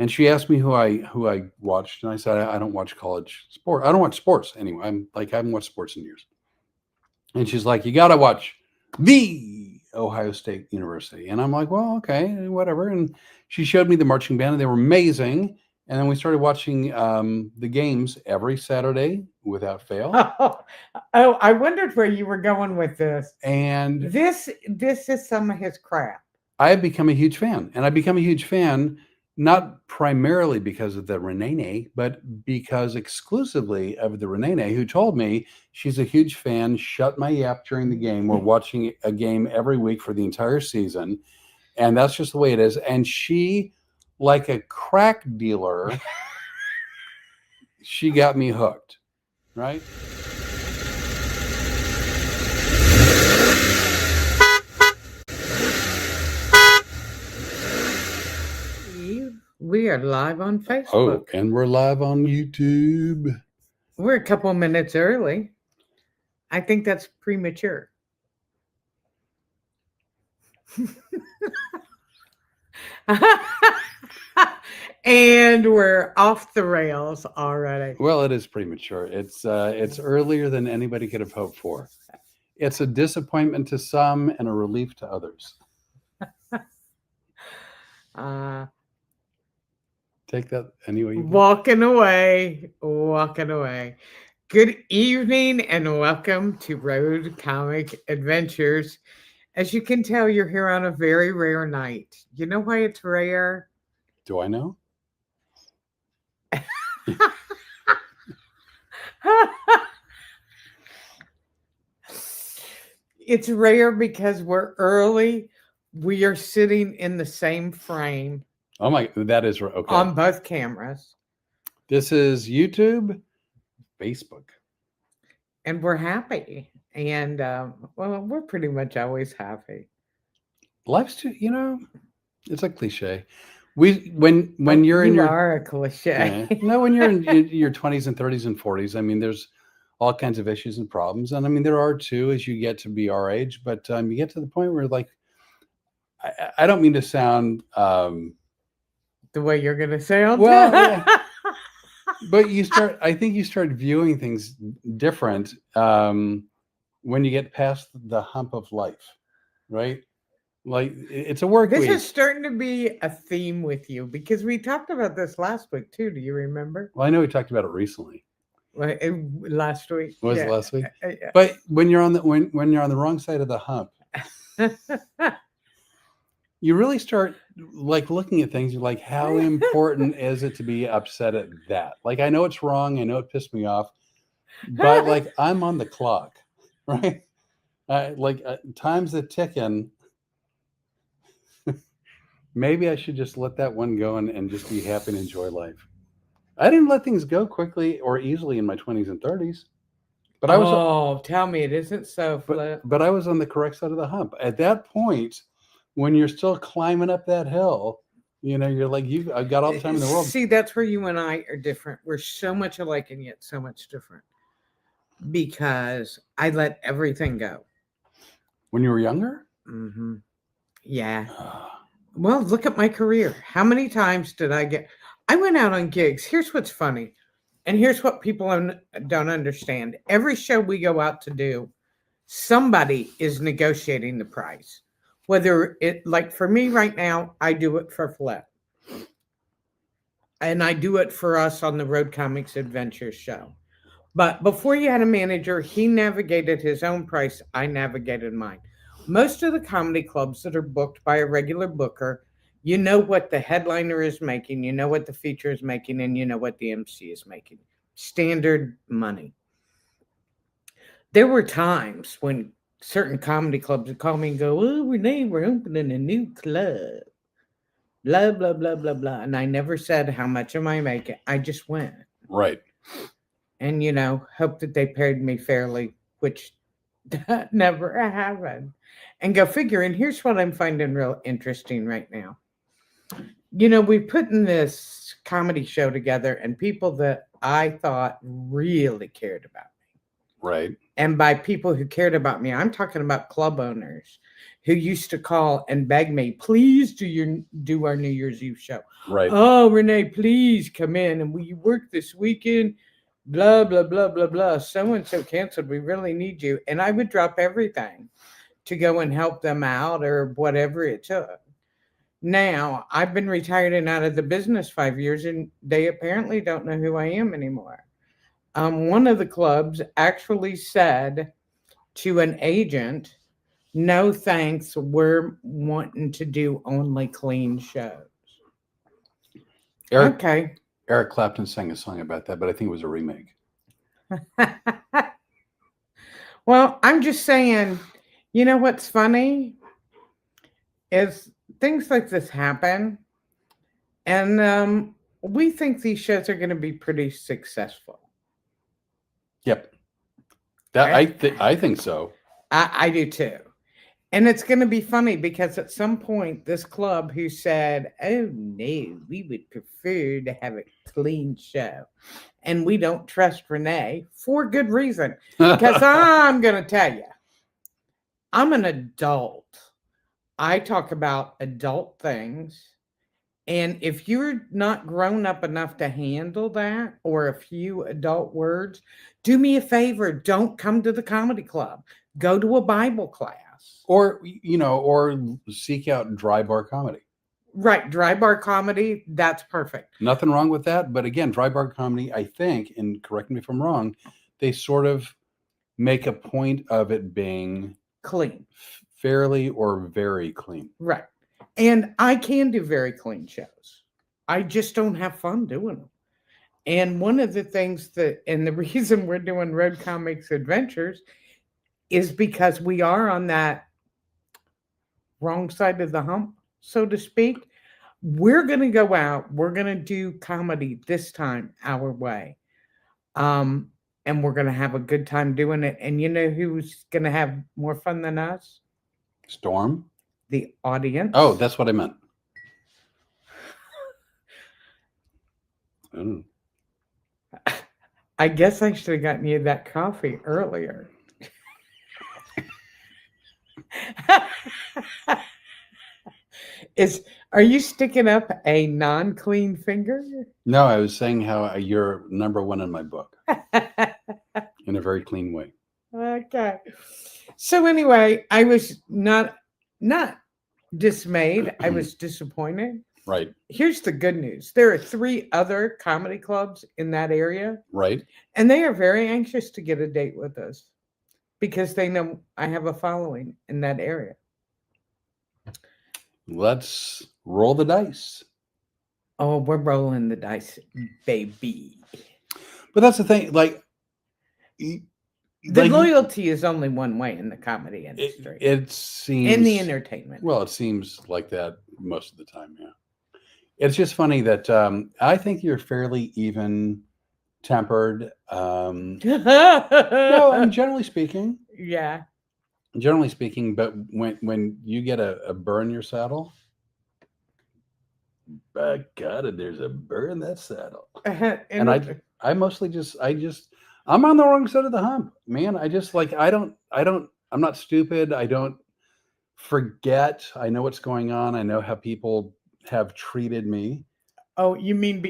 And she asked me who I watched, and I said I don't watch college sport. I don't watch sports anyway. I'm like I haven't watched sports in years. And she's like, you got to watch the Ohio State University. And I'm like, well, okay, whatever. And she showed me the marching band, and they were amazing. And then we started watching the games every Saturday without fail. Oh, I wondered where you were going with this. And This is some of his crap. I have become a huge fan. And I become a huge fan not primarily because of the Rene'nay, but because exclusively of the Rene'nay, who told me she's a huge fan, shut my yap during the game. We're watching a game every week for the entire season. And that's just the way it is. And she, like a crack dealer, she got me hooked, right? We are live on Facebook. Oh, and we're live on YouTube. We're a couple minutes early. I think that's premature. And we're off the rails already. Well, it is premature. It's earlier than anybody could have hoped for. It's a disappointment to some and a relief to others. Take that anyway. Walking away. Good evening and welcome to Road Comic Adventures. As you can tell, you're here on a very rare night. You know why it's rare? Do I know? It's rare because we're early. We are sitting in the same frame. Oh my, that is right. Okay. On both cameras. This is YouTube, Facebook. And we're happy. And, well, we're pretty much always happy. Life's too, it's a cliche. When you're in you your... are a cliche. No, when you're in your 20s and 30s and 40s, I mean, there's all kinds of issues and problems. And I mean, there are too, as you get to be our age, but you get to the point where like, I don't mean to sound... the way you're going to sound? Well, yeah. But I think you start viewing things different when you get past the hump of life, right? Like it's a work week. This is starting to be a theme with you because we talked about this last week too. Do you remember? Well, I know we talked about it recently. Last week. Was it last week? Yeah. But when you're on when you're on the wrong side of the hump, you really start like looking at things. You're like, how important is it to be upset at that? Like, I know it's wrong. I know it pissed me off, but like I'm on the clock, right? Time's a ticking. Maybe I should just let that one go and just be happy and enjoy life. I didn't let things go quickly or easily in my 20s and 30s. But I was... Oh, tell me it isn't so. But I was on the correct side of the hump. At that point, when you're still climbing up that hill, you're like, I've got all the time in the world. See, that's where you and I are different. We're so much alike and yet so much different. Because I let everything go. When you were younger? Mm-hmm. Yeah. Well, look at my career. How many times did I went out on gigs. Here's what's funny. And here's what people don't understand. Every show we go out to do, somebody is negotiating the price. Whether it, like for me right now, I do it for Flip. And I do it for us on the Road Comics Adventures show. But before you had a manager, he navigated his own price. I navigated mine. Most of the comedy clubs that are booked by a regular booker, you know what the headliner is making, you know what the feature is making, and you know what the MC is making. Standard money. There were times when certain comedy clubs would call me and go, oh, Rene'nay, we're opening a new club. Blah, blah, blah, blah, blah. And I never said, how much am I making? I just went. Right. And, hope that they paid me fairly, which that never happened. And go figure. And here's what I'm finding real interesting right now. We put in this comedy show together and people that I thought really cared about me. Right. And by people who cared about me, I'm talking about club owners. who used to call and beg me, please do our New Year's Eve show. Right. Oh, Renee, please come in. And will you work this weekend? Blah, blah, blah, blah, blah. So-and-so canceled. We really need you. And I would drop everything to go and help them out or whatever it took. Now, I've been retired and out of the business 5 years, and they apparently don't know who I am anymore. One of the clubs actually said to an agent, no thanks, we're wanting to do only clean shows. Okay. Eric Clapton sang a song about that, but I think it was a remake. Well, I'm just saying, you know what's funny is things like this happen, and we think these shows are going to be pretty successful. Yep. I think so. I do too. And it's going to be funny because at some point, this club who said, oh no, we would prefer to have a clean show. And we don't trust Rene'nay for good reason. Because I'm going to tell you, I'm an adult. I talk about adult things. And if you're not grown up enough to handle that or a few adult words, do me a favor. Don't come to the comedy club. Go to a Bible class. Or seek out dry bar comedy. Right. Dry bar comedy. That's perfect. Nothing wrong with that. But again, dry bar comedy, I think, and correct me if I'm wrong, they sort of make a point of it being clean, fairly or very clean. Right. And I can do very clean shows. I just don't have fun doing them. And one of the things and the reason we're doing Road Comics Adventures is because we are on that wrong side of the hump, so to speak. We're going to go out. We're going to do comedy this time our way. And we're going to have a good time doing it. And you know who's going to have more fun than us? Storm? The audience. Oh, that's what I meant. I guess I should have gotten you that coffee earlier. Are you sticking up a non-clean finger? No, I was saying how you're number one in my book in a very clean way. Okay. So anyway, I was not dismayed. I was disappointed. Right. Here's the good news. There are 3 other comedy clubs in that area. Right. And they are very anxious to get a date with us because they know I have a following in that area. Let's roll the dice. Oh, we're rolling the dice, baby. But that's the thing. Like, the loyalty is only one way in the comedy industry. It seems in the entertainment. Well, it seems like that most of the time. Yeah. It's just funny that I think you're fairly even tempered. No, and generally speaking. Yeah. Generally speaking, but when you get a burr in your saddle, by God, there's a burr in that saddle. And I mostly I'm on the wrong side of the hump, man. I just I'm not stupid. I don't forget. I know what's going on. I know how people have treated me. Oh, you mean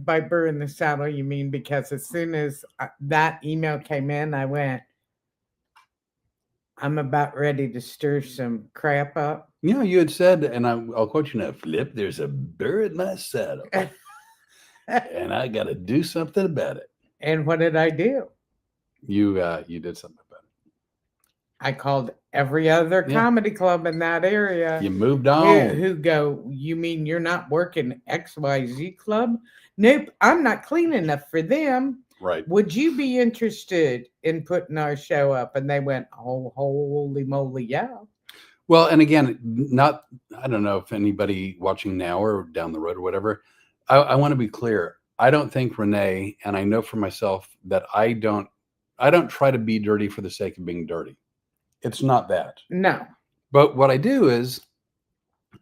by burr in the saddle? You mean because as soon as that email came in, I went, I'm about ready to stir some crap up. You know, you had said, and I'll quote you now, Flip, there's a burr in my saddle. And I got to do something about it. And what did I do? You did something about it. I called every other comedy club in that area. You moved on. Who go, you mean you're not working XYZ club? Nope, I'm not clean enough for them. Right. Would you be interested in putting our show up? And they went, oh, holy moly, yeah. Well, and again, I don't know if anybody watching now or down the road or whatever, I want to be clear. I don't think Rene'nay, and I know for myself that I don't try to be dirty for the sake of being dirty. It's not that. No. But what I do is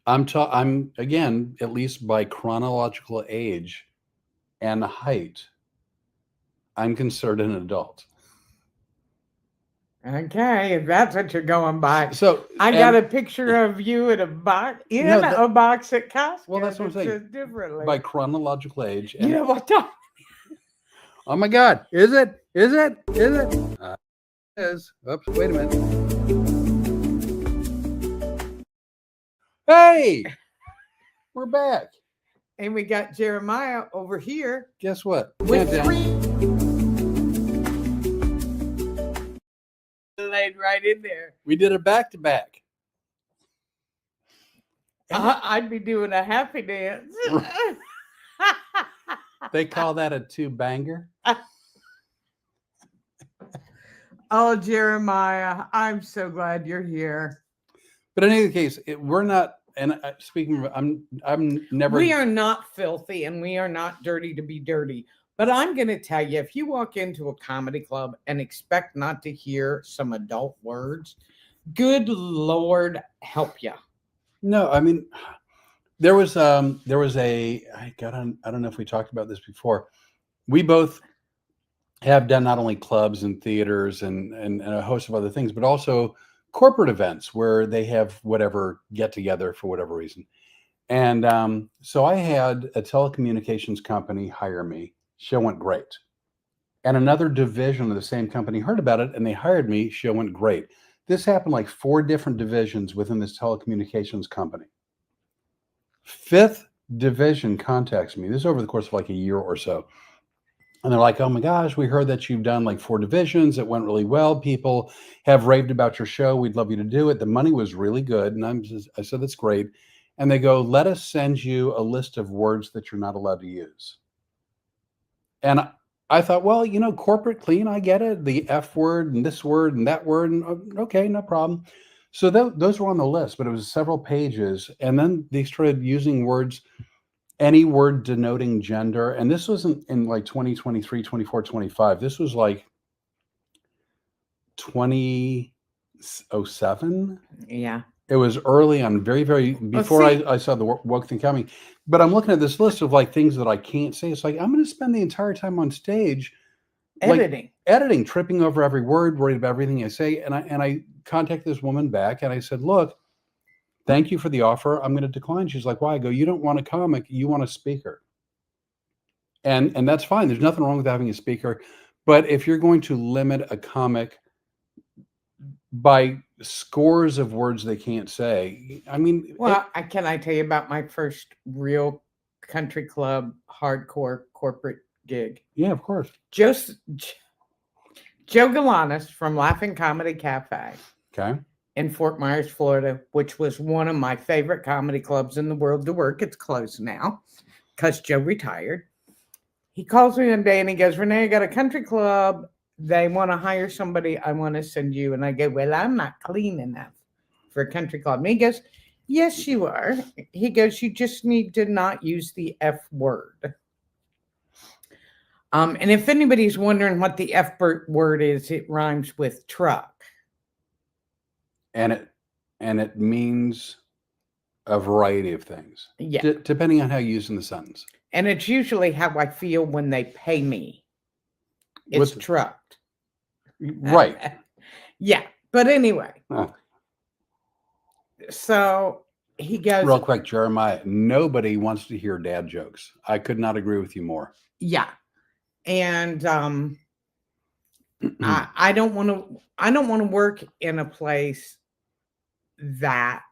I'm again, at least by chronological age and height, I'm considered an adult. Okay, if that's what you're going by. So I got a picture of you in a box a box at Costco. Well, that's what I'm saying. Says differently. By chronological age. You know what? Oh my God! Is it? Is it? Is it? It is. Oops! Wait a minute. Hey, we're back. And we got Jeremiah over here. Guess what? With three laid right in there. We did a back-to-back. I'd be doing a happy dance. They call that a two-banger. Oh, Jeremiah, I'm so glad you're here. But in any case, we're not. And speaking of, I'm never. We are not filthy and we are not dirty to be dirty. But I'm going to tell you, if you walk into a comedy club and expect not to hear some adult words, good Lord help you. No, I mean, there was I don't know if we talked about this before. We both have done not only clubs and theaters and a host of other things, but also corporate events where they have whatever get together for whatever reason. And so I had a telecommunications company hire me. Show went great. And another division of the same company heard about it and they hired me. Show went great. This happened like 4 different divisions within this telecommunications company. 5th division contacts me. This is over the course of like a year or so. And they're like, oh my gosh, we heard that you've done like 4 divisions. It went really well. People have raved about your show. We'd love you to do it. The money was really good. And I said, that's great. And they go, let us send you a list of words that you're not allowed to use. And I thought, well, corporate clean, I get it. The F word and this word and that word. And okay, no problem. So those were on the list, but it was several pages. And then they started using words, any word denoting gender. And this wasn't in like 2023, 24, 25. This was like 2007. Yeah. It was early on, very, very, before I saw the woke thing coming. But I'm looking at this list of like things that I can't say. It's like, I'm going to spend the entire time on stage editing, tripping over every word, worried about everything I say. And I contacted this woman back and I said, look, thank you for the offer. I'm going to decline. She's like, why? I go, you don't want a comic, you want a speaker. And that's fine. There's nothing wrong with having a speaker. But if you're going to limit a comic by scores of words they can't say, I mean. Well, can I tell you about my first real country club hardcore corporate gig? Yeah, of course. Joe Galanis from Laughing Comedy Cafe. Okay. In Fort Myers, Florida, which was one of my favorite comedy clubs in the world to work. It's closed now because Joe retired. He calls me one day and he goes, Rene'nay, I got a country club. They want to hire somebody. I want to send you. And I go, well, I'm not clean enough for a country club. And he goes, yes, you are. He goes, you just need to not use the F word. And if anybody's wondering what the F word is, it rhymes with truck. And it means a variety of things. Yeah. Depending on how you use in the sentence. And it's usually how I feel when they pay me. It's trucked. Right. Yeah. But anyway. So he goes. Real quick, Jeremiah, nobody wants to hear dad jokes. I could not agree with you more. Yeah. And I don't want to work in a place that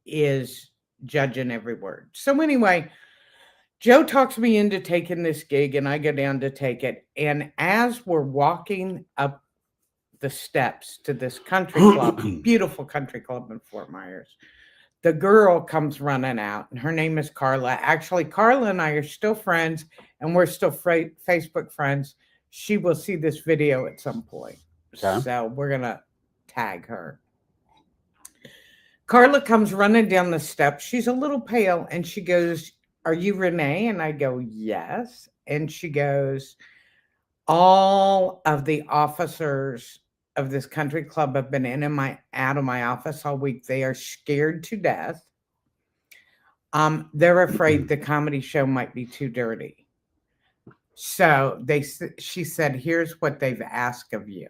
is judging every word. So anyway, Joe talks me into taking this gig and I go down to take it. And as we're walking up the steps to this country club, beautiful country club in Fort Myers, the girl comes running out and her name is Carla. Actually, Carla and I are still friends and we're still Facebook friends. She will see this video at some point. Okay. So we're going to tag her. Carla comes running down the steps. She's a little pale and she goes, are you Rene'nay? And I go, yes. And she goes, all of the officers of this country club have been in and out of my office all week. They are scared to death. They're afraid the comedy show might be too dirty. So she said, here's what they've asked of you.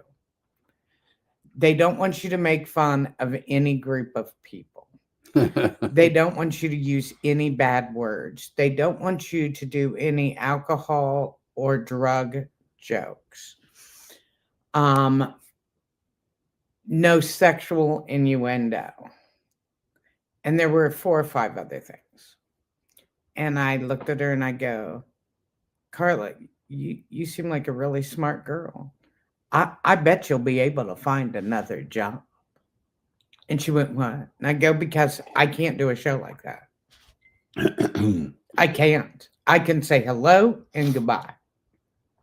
They don't want you to make fun of any group of people. They don't want you to use any bad words. They don't want you to do any alcohol or drug jokes. No sexual innuendo. And there were 4 or 5 other things. And I looked at her and I go, Carla, you seem like a really smart girl. I bet you'll be able to find another job. And she went, what? And I go, because I can't do a show like that. I can't. I can say hello and goodbye.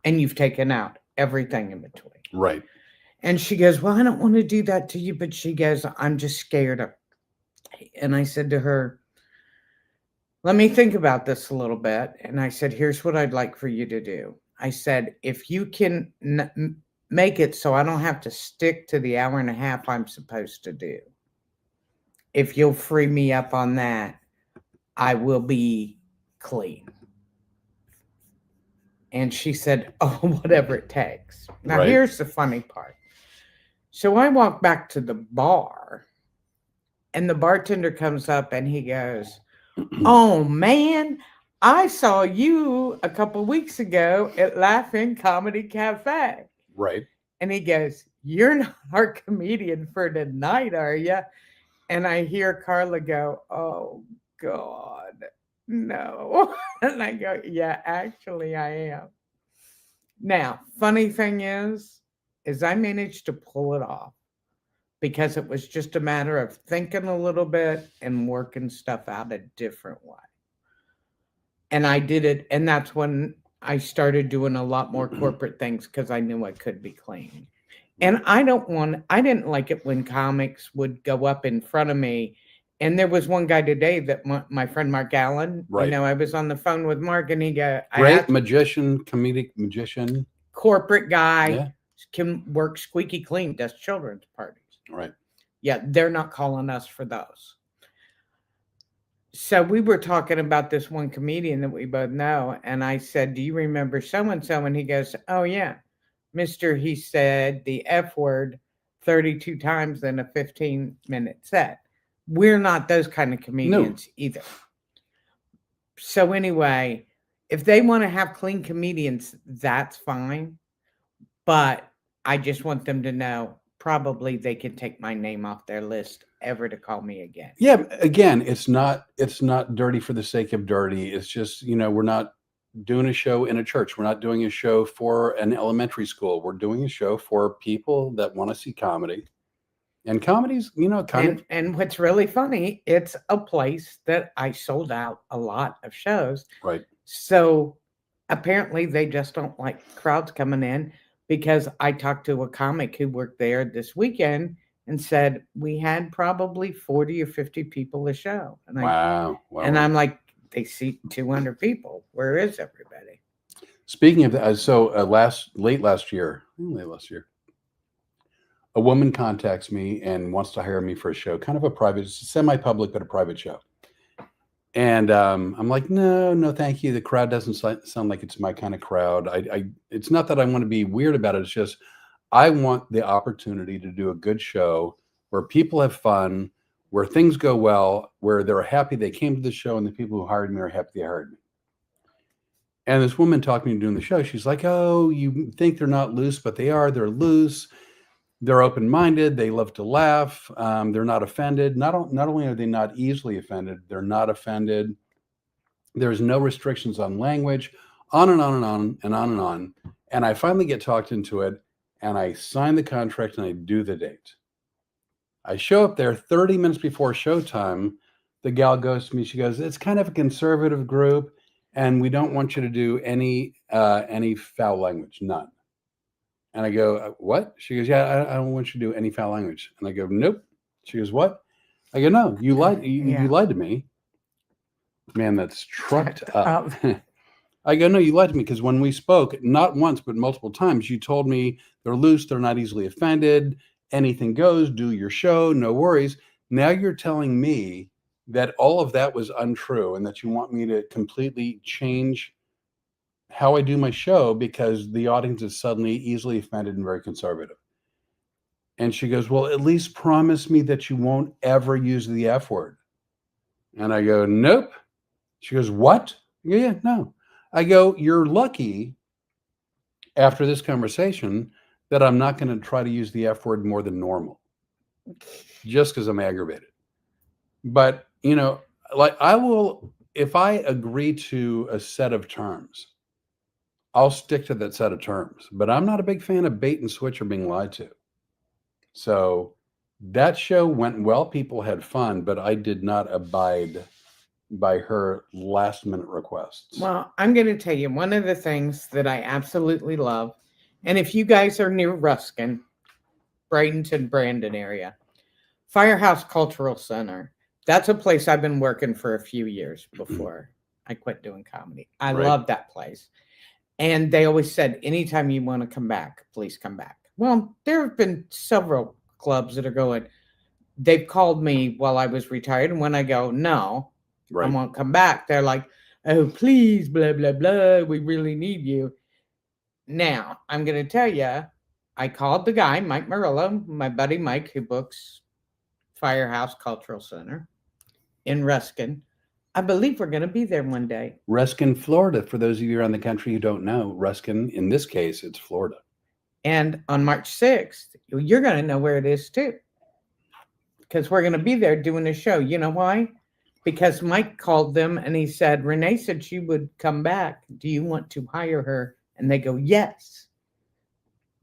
And you've taken out everything in between. Right. And she goes, well, I don't want to do that to you. But she goes, I'm just scared of. And I said to her, let me think about this a little bit. And I said, here's what I'd like for you to do. I said, if you can make it so I don't have to stick to the hour and a half I'm supposed to do, if you'll free me up on that, I will be clean. And she said, oh, whatever it takes. Now, Right. Here's the funny part. So I walk back to the bar, and the bartender comes up and he goes, oh, man, I saw you a couple weeks ago at Laughing Comedy Cafe. Right. And he goes, you're not our comedian for tonight, are you? And I hear Carla go, oh, God, no. And I go, yeah, actually, I am. Now, funny thing is I managed to pull it off because it was just a matter of thinking a little bit and working stuff out a different way. And I did it. And that's when I started doing a lot more corporate things because I knew I could be clean. And I didn't like it when comics would go up in front of me. And there was one guy today that my friend Mark Allen, Right. I was on the phone with Mark and he go, Great magician, comedic magician. Corporate guy, Yeah. Can work squeaky clean, does children's parties. Right. Yeah, they're not calling us for those. So we were talking about this one comedian that we both know. And I said, do you remember so-and-so? And he goes, oh, yeah. Mr. He said the F word 32 times in a 15-minute set. We're not those kind of comedians either. So anyway, if they want to have clean comedians, that's fine. But I just want them to know probably they can take my name off their list ever to call me again. Yeah. Again, it's not dirty for the sake of dirty. It's just, we're not doing a show in a church. We're not doing a show for an elementary school. We're doing a show for people that want to see comedy. And comedy's, And what's really funny, it's a place that I sold out a lot of shows. Right. So apparently they just don't like crowds coming in because I talked to a comic who worked there this weekend and said we had probably 40 or 50 people a show. And wow. And I'm like, they seat 200 people. Where is everybody? Speaking of that, so late last year, a woman contacts me and wants to hire me for a show, kind of a private, semi-public, but a private show. And I'm like, no, thank you. The crowd doesn't sound like it's my kind of crowd. It's not that I want to be weird about it. It's just I want the opportunity to do a good show where people have fun, where things go well, where they're happy they came to the show, and the people who hired me are happy they hired me. And this woman talking to me during the show, she's like, oh, you think they're not loose, but they are. They're loose. They're open-minded. They love to laugh. They're not offended. Not only are they not easily offended, they're not offended. There's no restrictions on language, on and on and on and on and on. And I finally get talked into it, and I sign the contract, and I do the date. I show up there 30 minutes before showtime. The gal goes to me. She goes, it's kind of a conservative group, and we don't want you to do any foul language, none. And I go, what? She goes, yeah, I don't want you to do any foul language. And I go, nope. She goes, what? I go, no, you lied. You lied to me. Man, that's trucked up. I go, no, you lied to me because when we spoke, not once, but multiple times, you told me they're loose, they're not easily offended, anything goes, do your show, no worries. Now you're telling me that all of that was untrue and that you want me to completely change how I do my show because the audience is suddenly easily offended and very conservative. And she goes, well, at least promise me that you won't ever use the F word. And I go, nope. She goes, what? I go, yeah, no. I go, you're lucky after this conversation that I'm not going to try to use the F word more than normal just because I'm aggravated. But, you know, like I will, if I agree to a set of terms, I'll stick to that set of terms. But I'm not a big fan of bait and switch or being lied to. So that show went well. People had fun, but I did not abide by her last minute requests. Well, I'm going to tell you one of the things that I absolutely love. And if you guys are near Ruskin, Bradenton, Brandon area, Firehouse Cultural Center, that's a place I've been working for a few years before I quit doing comedy. I love that place. And they always said, anytime you want to come back, please come back. Well, there have been several clubs that are going, they've called me while I was retired. And when I go, no, I won't come back, they're like, oh, please, blah, blah, blah. We really need you. Now, I'm going to tell you, I called the guy, Mike Murillo, my buddy Mike, who books Firehouse Cultural Center in Ruskin. I believe we're going to be there one day. Ruskin, Florida. For those of you around the country who don't know, Ruskin, in this case, it's Florida. And on March 6th, you're going to know where it is too. Because we're going to be there doing a show. You know why? Because Mike called them and he said, Rene'nay said she would come back. Do you want to hire her? And they go, yes.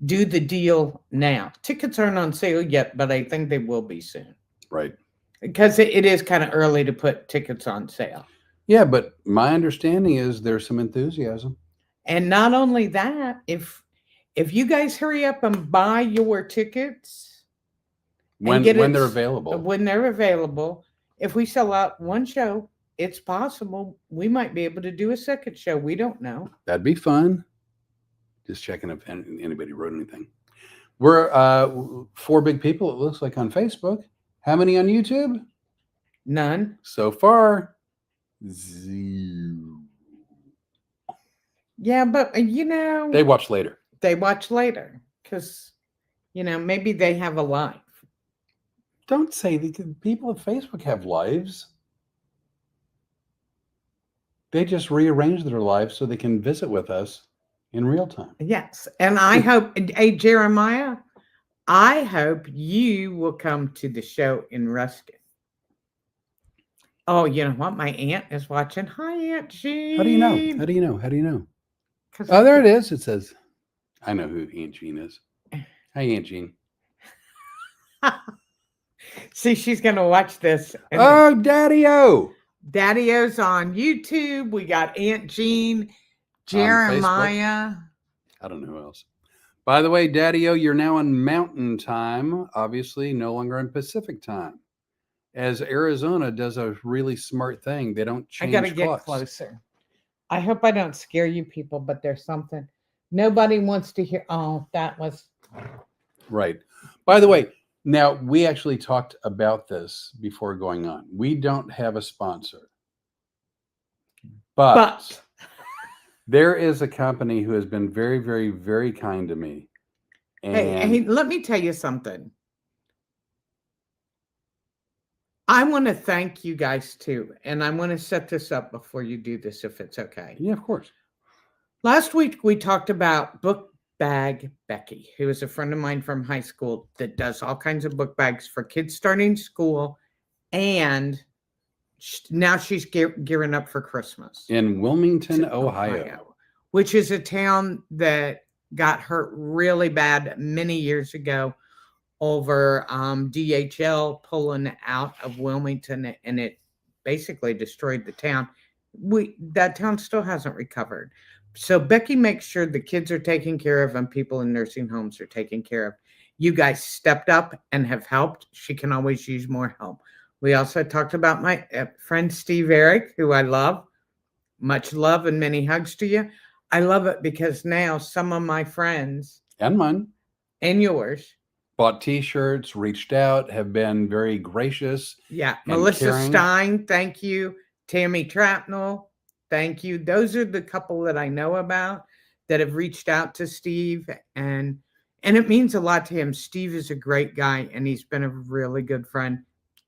Do the deal now. Tickets aren't on sale yet, but I think they will be soon. Right. Because it is kind of early to put tickets on sale. Yeah, but my understanding is there's some enthusiasm. And not only that, if you guys hurry up and buy your tickets when they're available. When they're available, if we sell out one show, it's possible we might be able to do a second show. We don't know. That'd be fun. Just checking if anybody wrote anything. We're 4 big people, it looks like, on Facebook. How many on YouTube? None. So far, 0. Yeah, but you know, they watch later. They watch later because, you know, maybe they have a life. Don't say that. People at Facebook have lives. They just rearrange their lives so they can visit with us in real time. Yes. And I hope, hey, Jeremiah, I hope you will come to the show in Ruskin. Oh, you know what? My aunt is watching. Hi, Aunt Jean. How do you know? How do you know? How do you know? Oh, there it is. It says, I know who Aunt Jean is. Hi, Aunt Jean. See, she's going to watch this. Oh, Daddy-O. Daddy-O's on YouTube. We got Aunt Jean, Jeremiah. I don't know who else. By the way, Daddy-O, you're now on Mountain Time. Obviously, no longer on Pacific Time. As Arizona does a really smart thing. They don't change I got to get closer. I hope I don't scare you people, but there's something. Nobody wants to hear. Oh, that was. Right. By the way, now we actually talked about this before going on. We don't have a sponsor. But there is a company who has been very, very, very kind to me. And hey, let me tell you something. I want to thank you guys too. And I want to set this up before you do this, if it's okay. Yeah, of course. Last week, we talked about Book Bag Becky, who is a friend of mine from high school that does all kinds of book bags for kids starting school. And now she's gearing up for Christmas. In Wilmington, Ohio. Which is a town that got hurt really bad many years ago over DHL pulling out of Wilmington, and it basically destroyed the town. That town still hasn't recovered. So Becky makes sure the kids are taken care of and people in nursing homes are taken care of. You guys stepped up and have helped. She can always use more help. We also talked about my friend Steve Eric, who I love. Much love and many hugs to you. I love it because now some of my friends and mine and yours bought t-shirts, reached out, have been very gracious. Yeah. Melissa caring. Stein, thank you. Tammy Trapnell, thank you. Those are the couple that I know about that have reached out to Steve and And it means a lot to him. Steve is a great guy, and he's been a really good friend,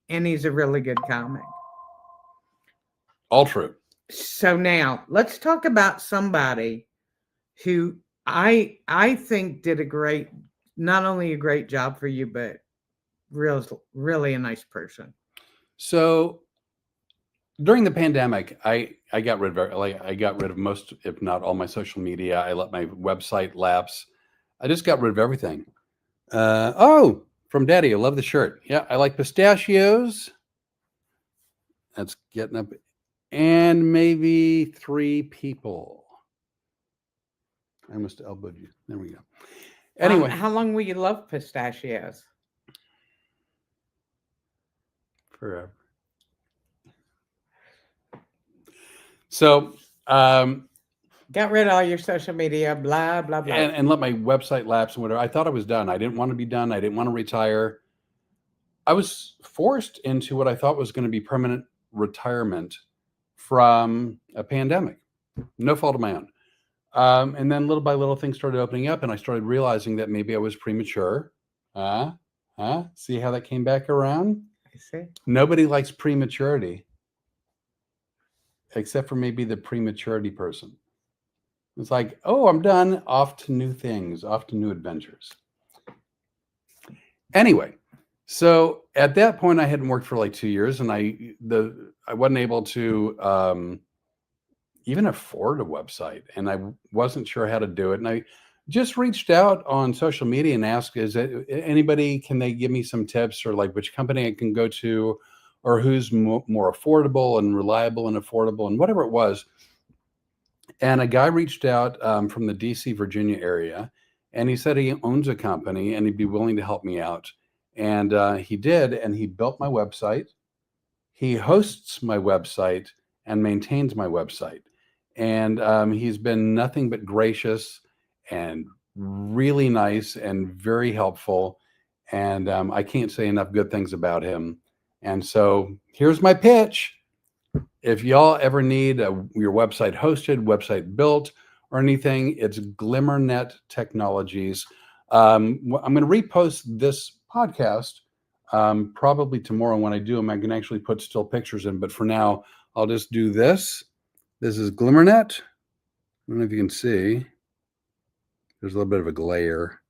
and he's a really good comic. All true. So now let's talk about somebody who I think did not only a great job for you, but really a nice person. So during the pandemic, I got rid of most, if not all, my social media. I let my website lapse. I just got rid of everything. From Daddy, I love the shirt. Yeah, I like pistachios. That's getting up. And maybe 3 people. I almost elbowed you. There we go. Anyway. How long will you love pistachios? Forever. So, got rid of all your social media, blah, blah, blah. And let my website lapse and whatever. I thought I was done. I didn't want to be done. I didn't want to retire. I was forced into what I thought was going to be permanent retirement from a pandemic. No fault of my own. And then little by little things started opening up, and I started realizing that maybe I was premature. See how that came back around? I see. Nobody likes prematurity, except for maybe the prematurity person. It's like, oh, I'm done. Off to new things, off to new adventures. Anyway, so at that point, I hadn't worked for like 2 years, and I wasn't able to even afford a website, and I wasn't sure how to do it. And I just reached out on social media and asked, is it anybody, can they give me some tips, or like which company I can go to, or who's more affordable and reliable and affordable and whatever it was. And a guy reached out from the DC, Virginia area, and he said he owns a company and he'd be willing to help me out. And he did, and he built my website. He hosts my website and maintains my website. And he's been nothing but gracious and really nice and very helpful. And I can't say enough good things about him. And so here's my pitch. If y'all ever need your website hosted, website built, or anything, it's GlimmerNet Technologies. I'm going to repost this podcast probably tomorrow. When I do them, I can actually put still pictures in. But for now, I'll just do this. This is GlimmerNet. I don't know if you can see. There's a little bit of a glare.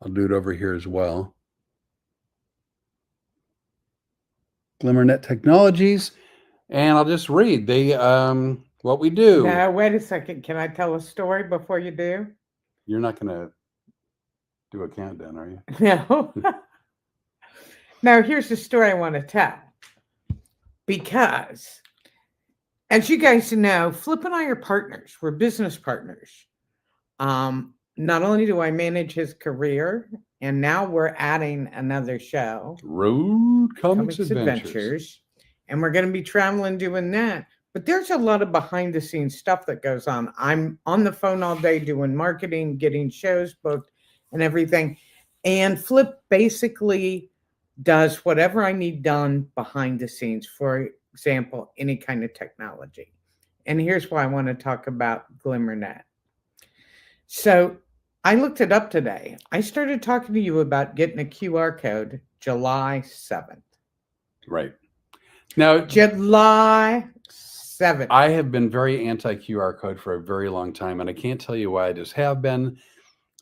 I'll do it over here as well. GlimmerNet Technologies. And I'll just read what we do. Now, wait a second. Can I tell a story before you do? You're not going to do a countdown, are you? No. Now, here's the story I want to tell. Because, as you guys know, Flip and I are partners. We're business partners. Not only do I manage his career, and now we're adding another show. Road Comics Adventures. And we're going to be traveling doing that. But there's a lot of behind the scenes stuff that goes on. I'm on the phone all day doing marketing, getting shows booked and everything. And Flip basically does whatever I need done behind the scenes. For example, any kind of technology. And here's why I want to talk about GlimmerNet. So I looked it up today. I started talking to you about getting a QR code July 7th. Right. Now, July 7th. I have been very anti-QR code for a very long time, and I can't tell you why. I just have been.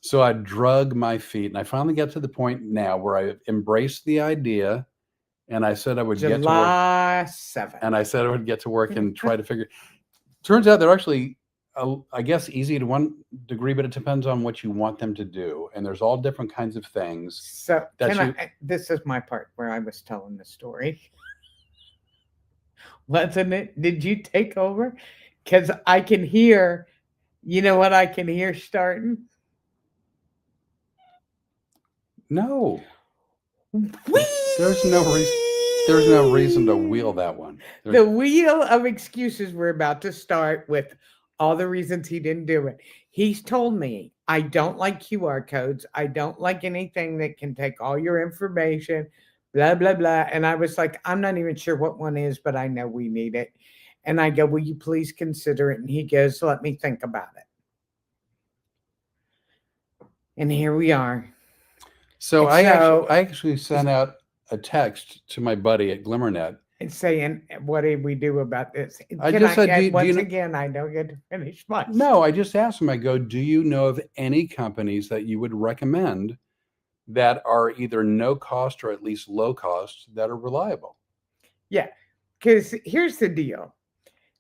So I drug my feet, and I finally got to the point now where I embraced the idea, and I said I would get to work. July 7th. And I said I would get to work and try to figure. Turns out they're actually, I guess, easy to one degree, but it depends on what you want them to do. And there's all different kinds of things. So this is my part where I was telling the story. Wasn't it? Did you take over? Because I can hear, you know what I can hear starting? No. Whee! There's no reason to wheel that one. The wheel of excuses we're about to start with all the reasons he didn't do it. He's told me, I don't like QR codes. I don't like anything that can take all your information, blah, blah, blah. And I was like, I'm not even sure what one is, but I know we need it. And I go, will you please consider it? And he goes, let me think about it. And here we are. So And I so- actually sent out a text to my buddy at GlimmerNet. And saying, what did we do about this? I just said, do you once know- again, I don't get to finish my No, I just asked him, I go, do you know of any companies that you would recommend that are either no cost or at least low cost that are reliable? Yeah, because here's the deal.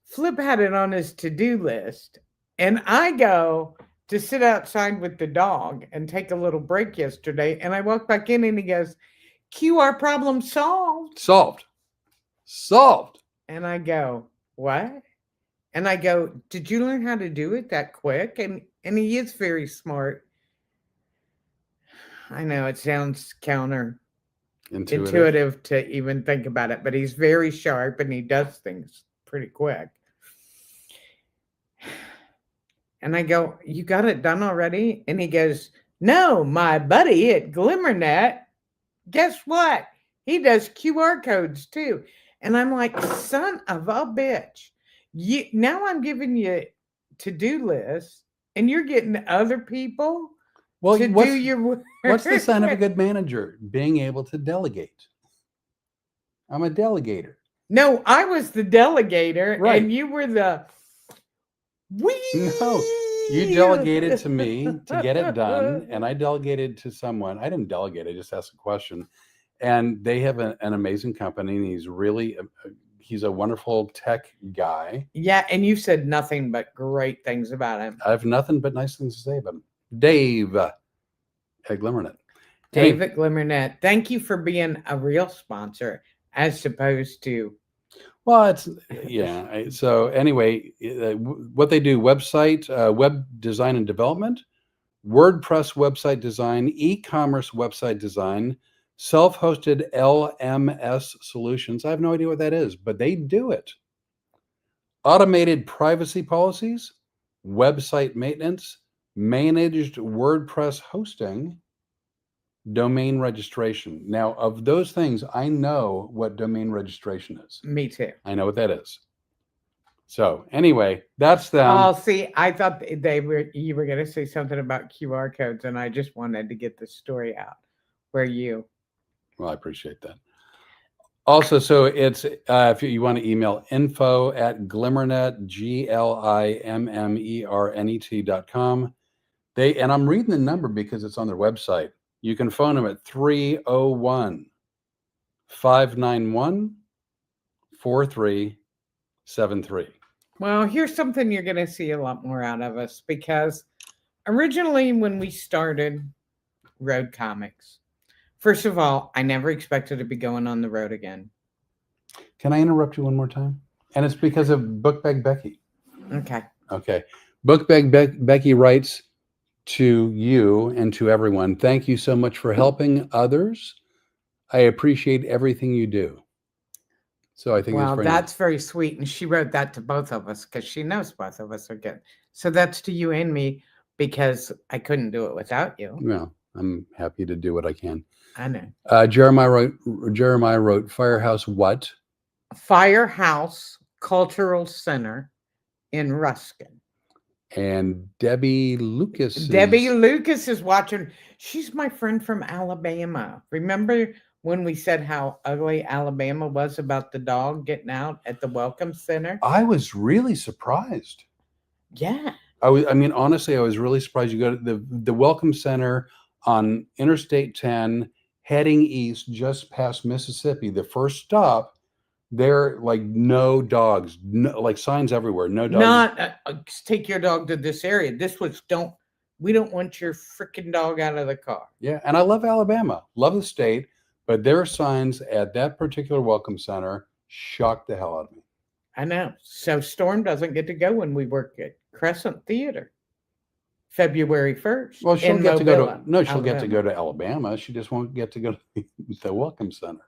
Flip had it on his to-do list, and I go to sit outside with the dog and take a little break yesterday, and I walk back in and he goes, QR problem solved. Solved. And I go, what? And I go, did you learn how to do it that quick? And he is very smart. I know it sounds counterintuitive to even think about it, but he's very sharp and he does things pretty quick. And I go, you got it done already? And he goes, no, my buddy at GlimmerNet, guess what? He does QR codes too. And I'm like, son of a bitch. Now I'm giving you to-do lists and you're getting other people to do your work. What's the sign of a good manager? Being able to delegate. I'm a delegator. No, I was the delegator, Right. and you were the No, you delegated to me to get it done, and I delegated to someone. I didn't delegate, I just asked a question. And they have an amazing company, and he's a wonderful tech guy. Yeah, and you said nothing but great things about him. I have nothing but nice things to say about him. Dave at GlimmerNet. Dave at GlimmerNet, thank you for being a real sponsor as opposed to. Well, it's, yeah. So anyway, what they do, website, web design and development, WordPress website design, e-commerce website design, self-hosted LMS solutions. I have no idea what that is, but they do it. Automated privacy policies, website maintenance, managed WordPress hosting, domain registration. Now, of those things, I know what domain registration is. Me too. I know what that is. So anyway, that's them. Oh, see, I thought you were going to say something about QR codes, and I just wanted to get the story out. Well, I appreciate that. Also, so it's if you want to email info@glimmernet, GLIMMERNET.com. And I'm reading the number because it's on their website. You can phone them at 301-591-4373. Well, here's something you're going to see a lot more out of us, because originally when we started Road Comics, first of all, I never expected to be going on the road again. Can I interrupt you one more time? And it's because of Bookbag Becky. Okay. Bookbag Becky writes to you and to everyone, thank you so much for helping others. I appreciate everything you do. So I think that's very sweet. And she wrote that to both of us because she knows both of us are good. So that's to you and me, because I couldn't do it without you. Well, I'm happy to do what I can. I know. Jeremiah wrote Firehouse what? Firehouse Cultural Center in Ruskin. And Debbie Lucas is watching. She's my friend from Alabama. Remember when we said how ugly Alabama was about the dog getting out at the Welcome Center? I was really surprised. Yeah. Honestly, I was really surprised. You go to the Welcome Center on Interstate 10, heading east just past Mississippi. The first stop, there like no dogs, like signs everywhere, no dogs. Not take your dog to this area. This was we don't want your freaking dog out of the car. Yeah, and I love Alabama, love the state, but their signs at that particular Welcome Center shocked the hell out of me. I know. So Storm doesn't get to go when we work at Crescent Theater, February 1st. Well, she'll get Mobile, she'll get to go to Alabama. She just won't get to go to the Welcome Center.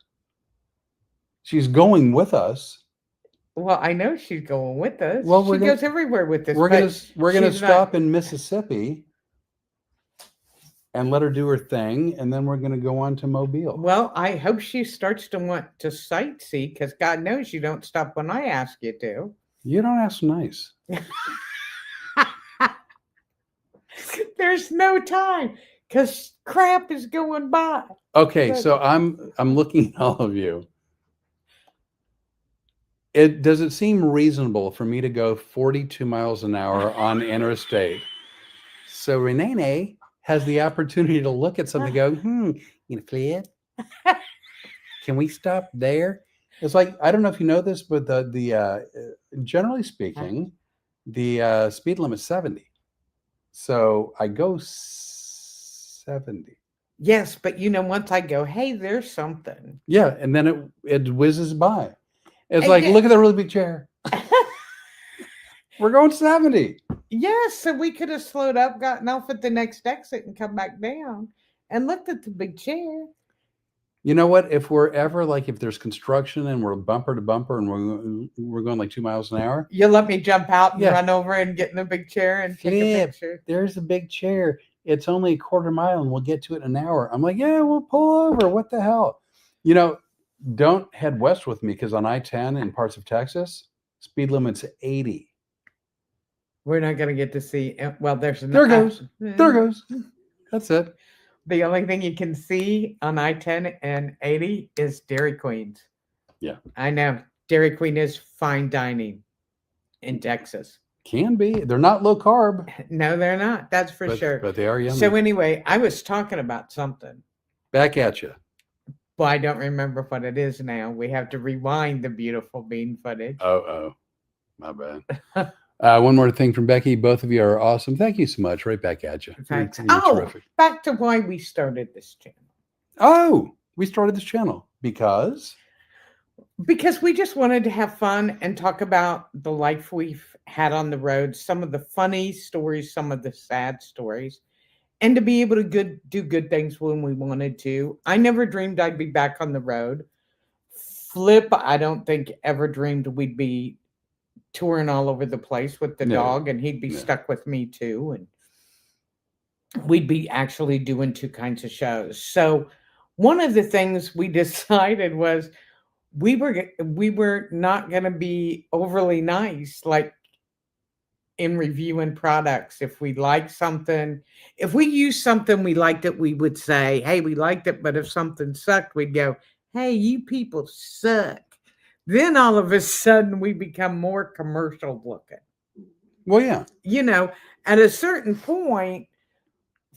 She's going with us. Well, I know she's going with us. Well, she goes everywhere with us. We're gonna stop in Mississippi and let her do her thing, and then we're gonna go on to Mobile. Well, I hope she starts to want to sightsee, because God knows you don't stop when I ask you to. You don't ask nice. There's no time, because crap is going by. Okay, so I'm looking at all of you. Does it seem reasonable for me to go 42 miles an hour on interstate? So Rene'nay has the opportunity to look at something and go, you know, Flip, can we stop there? It's like, I don't know if you know this, but generally speaking, the speed limit is 70. So I go 70. Yes, but once I go, hey, there's something. Yeah, and then it whizzes by. It's And like, yeah. look at that really big chair. We're going 70. Yes, so we could have slowed up, gotten off at the next exit, and come back down and looked at the big chair. You know what? If we're ever like, if there's construction and we're bumper to bumper and we're going like 2 miles an hour, you'll let me jump out and Yeah. run over and get in the big chair and take a picture. There's a big chair. It's only a quarter mile and we'll get to it in an hour. I'm like, yeah, we'll pull over. What the hell? You know, don't head west with me because on I-10 in parts of Texas, speed limit's 80. We're not going to get to see. Well, There goes. There goes. That's it. The only thing you can see on I-10 and 80 is Dairy Queens. Yeah. I know. Dairy Queen is fine dining in Texas. Can be. They're not low carb. No, they're not. That's for sure. But they are yummy. So anyway, I was talking about something. Back at you. Well, I don't remember what it is now. We have to rewind the beautiful bean footage. Oh, my bad. One more thing from Becky. Both of you are awesome. Thank you so much. Right back at you. Thanks. You're terrific. Back to why we started this channel. Oh, we started this channel because we just wanted to have fun and talk about the life we've had on the road, some of the funny stories, some of the sad stories, and to be able to do good things when we wanted to. I never dreamed I'd be back on the road. Flip, I don't think ever dreamed we'd be touring all over the place with the dog, and he'd be stuck with me too, and we'd be actually doing two kinds of shows. So one of the things we decided was we were not going to be overly nice, like in reviewing products. If we like something, if we use something we liked it, we would say, hey, we liked it. But if something sucked, we'd go, hey, you people suck. Then all of a sudden we become more commercial looking. Well, yeah. You know, at a certain point,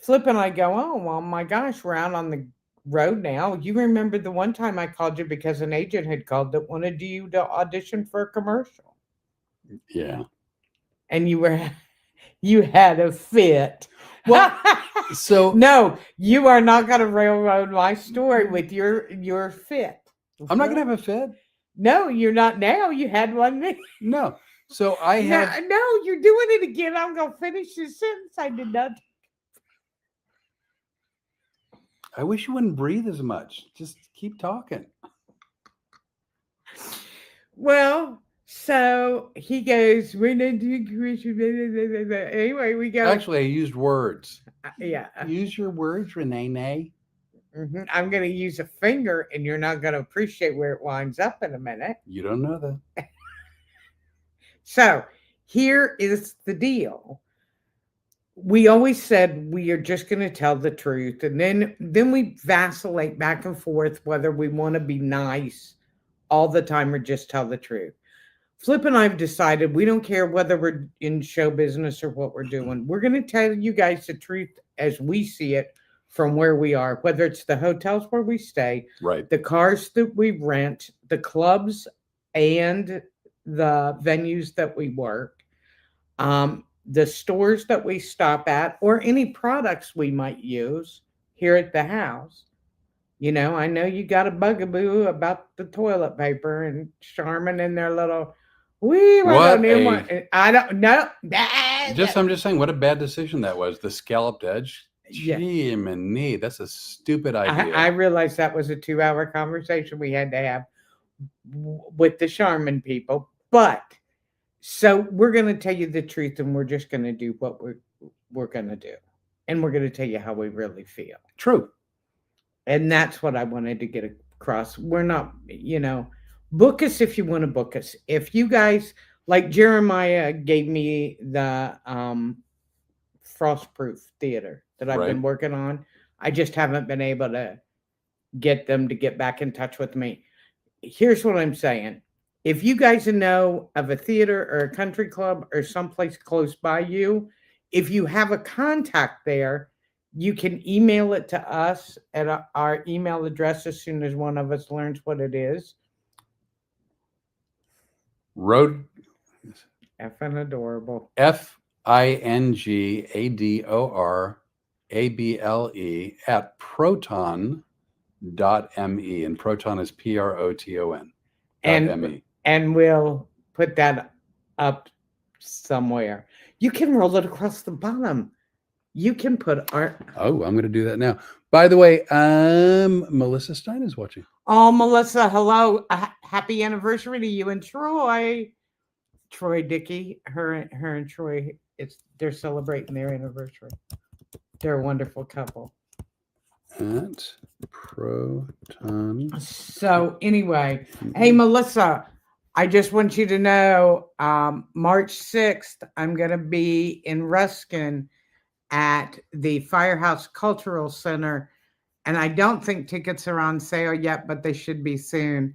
Flip and I go, oh, well, my gosh, we're out on the road now. You remember the one time I called you because an agent had called that wanted you to audition for a commercial. Yeah. And you had a fit. Well, so no, you are not going to railroad my story with your fit. I'm not going to have a fit. No, you're not now. You had one then. No. So I had. No, you're doing it again. I'm going to finish this sentence. I did not. I wish you wouldn't breathe as much. Just keep talking. Well, so he goes, anyway, we go. Actually, I used words. Yeah. Use your words, Rene'nay. Mm-hmm. I'm going to use a finger, and you're not going to appreciate where it winds up in a minute. You don't know that. So here is the deal. We always said we are just going to tell the truth, and then we vacillate back and forth whether we want to be nice all the time or just tell the truth. Flip and I have decided we don't care whether we're in show business or what we're doing. We're going to tell you guys the truth as we see it from where we are, whether it's the hotels where we stay, right, the cars that we rent, the clubs and the venues that we work, the stores that we stop at, or any products we might use here at the house. You know, I know you got a bugaboo about the toilet paper and Charmin and their little. I don't know. I'm just saying, what a bad decision that was. The scalloped edge. Yeah. Gee, man, that's a stupid idea. I realized that was a 2-hour conversation we had to have with the Charmin people, but so we're going to tell you the truth, and we're just going to do what we're going to do, and we're going to tell you how we really feel. True. And that's what I wanted to get across. We're not, book us if you want to book us. If you guys, like Jeremiah gave me the Frostproof Theater that I've Right. been working on. I just haven't been able to get them to get back in touch with me. Here's what I'm saying. If you guys know of a theater or a country club or someplace close by you, if you have a contact there, you can email it to us at our email address as soon as one of us learns what it is. Road Effing adorable. FINGADORABLE at proton.me, and proton is PROTON. And we'll put that up somewhere. You can roll it across the bottom. You can put art. Oh, I'm going to do that now. By the way, Melissa Stein is watching. Oh, Melissa, hello. Happy anniversary to you and Troy. Troy Dickey, her and Troy, they're celebrating their anniversary. They're a wonderful couple. At proton. So anyway, hey, Melissa, I just want you to know, March 6th, I'm going to be in Ruskin at the Firehouse Cultural Center. And I don't think tickets are on sale yet, but they should be soon.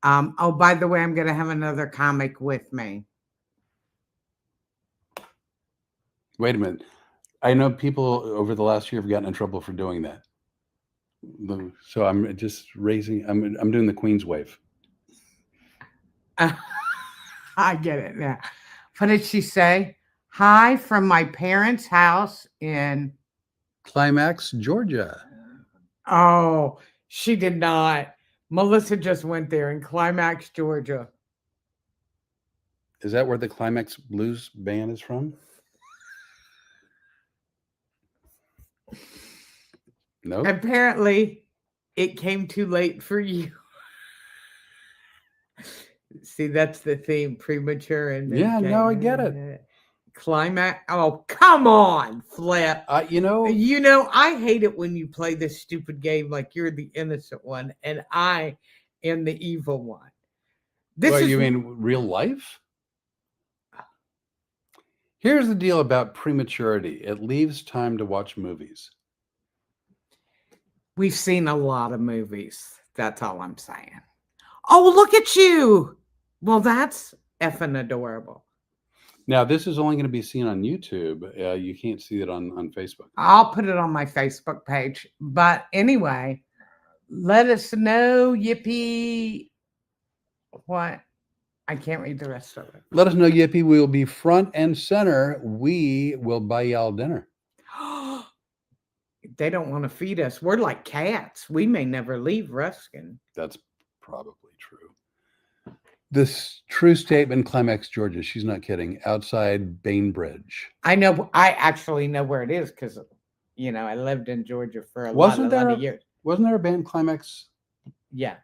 Oh, by the way, I'm going to have another comic with me. Wait a minute. I know people over the last year have gotten in trouble for doing that. So I'm just raising, I'm doing the Queen's wave. I get it now. What did she say? Hi from my parents' house in Climax, Georgia. Oh, she did not. Melissa just went there in Climax, Georgia. Is that where the Climax Blues Band is from? No. Apparently, it came too late for you. See, that's the theme, premature. And Yeah, no, I get it. Climax. Oh, come on, Flip. You know, I hate it when you play this stupid game like you're the innocent one and I am the evil one. You mean real life? Here's the deal about prematurity. It leaves time to watch movies. We've seen a lot of movies. That's all I'm saying. Oh, look at you. Well, that's effing adorable. Now, this is only going to be seen on YouTube. You can't see it on Facebook. I'll put it on my Facebook page. But anyway, let us know, Yippee. What? I can't read the rest of it. Let us know, Yippee. We will be front and center. We will buy y'all dinner. They don't want to feed us. We're like cats. We may never leave Ruskin. That's probably true. This true statement, Climax, Georgia. She's not kidding. Outside Bainbridge. I know. I actually know where it is because, I lived in Georgia for a lot of years. Wasn't there a band, Climax? Yeah.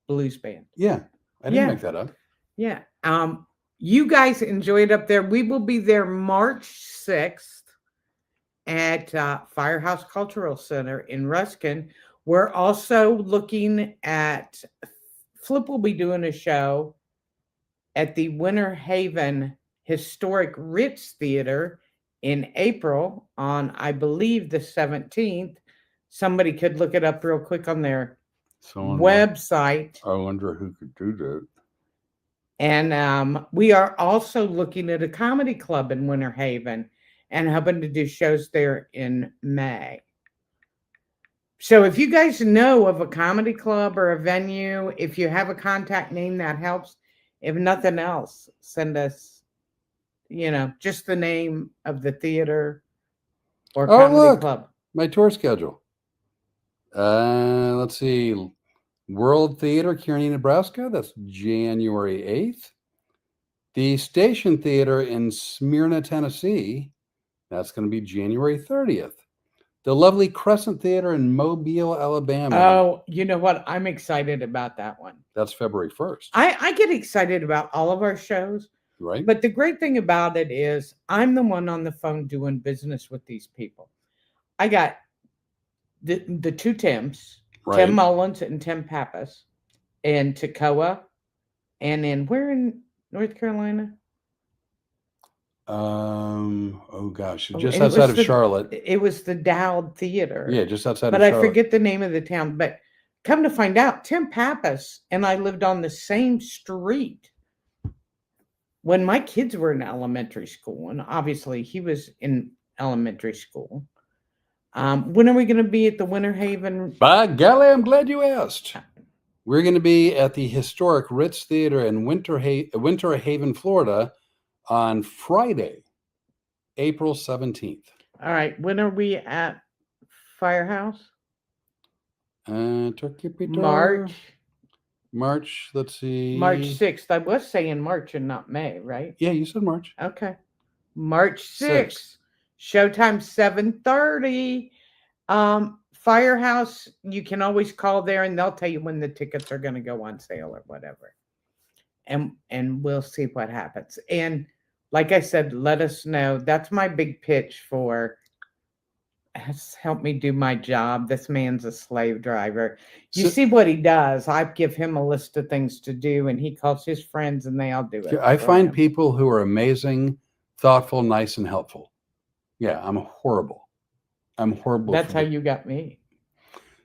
Blues band. Yeah. I didn't make that up. Yeah. You guys enjoy it up there. We will be there March 6th at Firehouse Cultural Center in Ruskin. We're also looking at, Flip will be doing a show at the Winter Haven Historic Ritz Theater in April on, I believe, the 17th. Somebody could look it up real quick on their website. I wonder who could do that. And we are also looking at a comedy club in Winter Haven and hoping to do shows there in May. So if you guys know of a comedy club or a venue, if you have a contact name, that helps. If nothing else, send us, just the name of the theater or comedy club. My tour schedule. Let's see. World Theater, Kearney, Nebraska. That's January 8th. The Station Theater in Smyrna, Tennessee. That's going to be January 30th. The lovely Crescent Theater in Mobile, Alabama. Oh, you know what? I'm excited about that one. That's February 1st. I get excited about all of our shows. Right. But the great thing about it is I'm the one on the phone doing business with these people. I got the two Tims, right. Tim Mullins and Tim Pappas, in Toccoa, and where in North Carolina? Oh gosh, Oh, just it outside was of Charlotte. it was the Dowd Theater. Yeah, just outside But of I Charlotte. forget the name of the town. But come to find out, Tim Pappas and I lived on the same street when my kids were in elementary school, and obviously he was in elementary school. When are we going to be at the Winter Haven? By golly, I'm glad you asked. We're going to be at the historic Ritz Theater in Winter Haven, Florida, on Friday, April 17th. All right. When are we at Firehouse? Turkey Peter. March. Let's see. March 6th. I was saying March and not May, right? Yeah, you said March. Okay. March 6th. Showtime 7:30. Firehouse, you can always call there and they'll tell you when the tickets are going to go on sale or whatever. And we'll see what happens. And like I said, let us know. That's my big pitch for help me do my job. This man's a slave driver. You see what he does. I give him a list of things to do and he calls his friends and they all do it. I find people who are amazing, thoughtful, nice, and helpful. Yeah, I'm horrible. That's how you got me.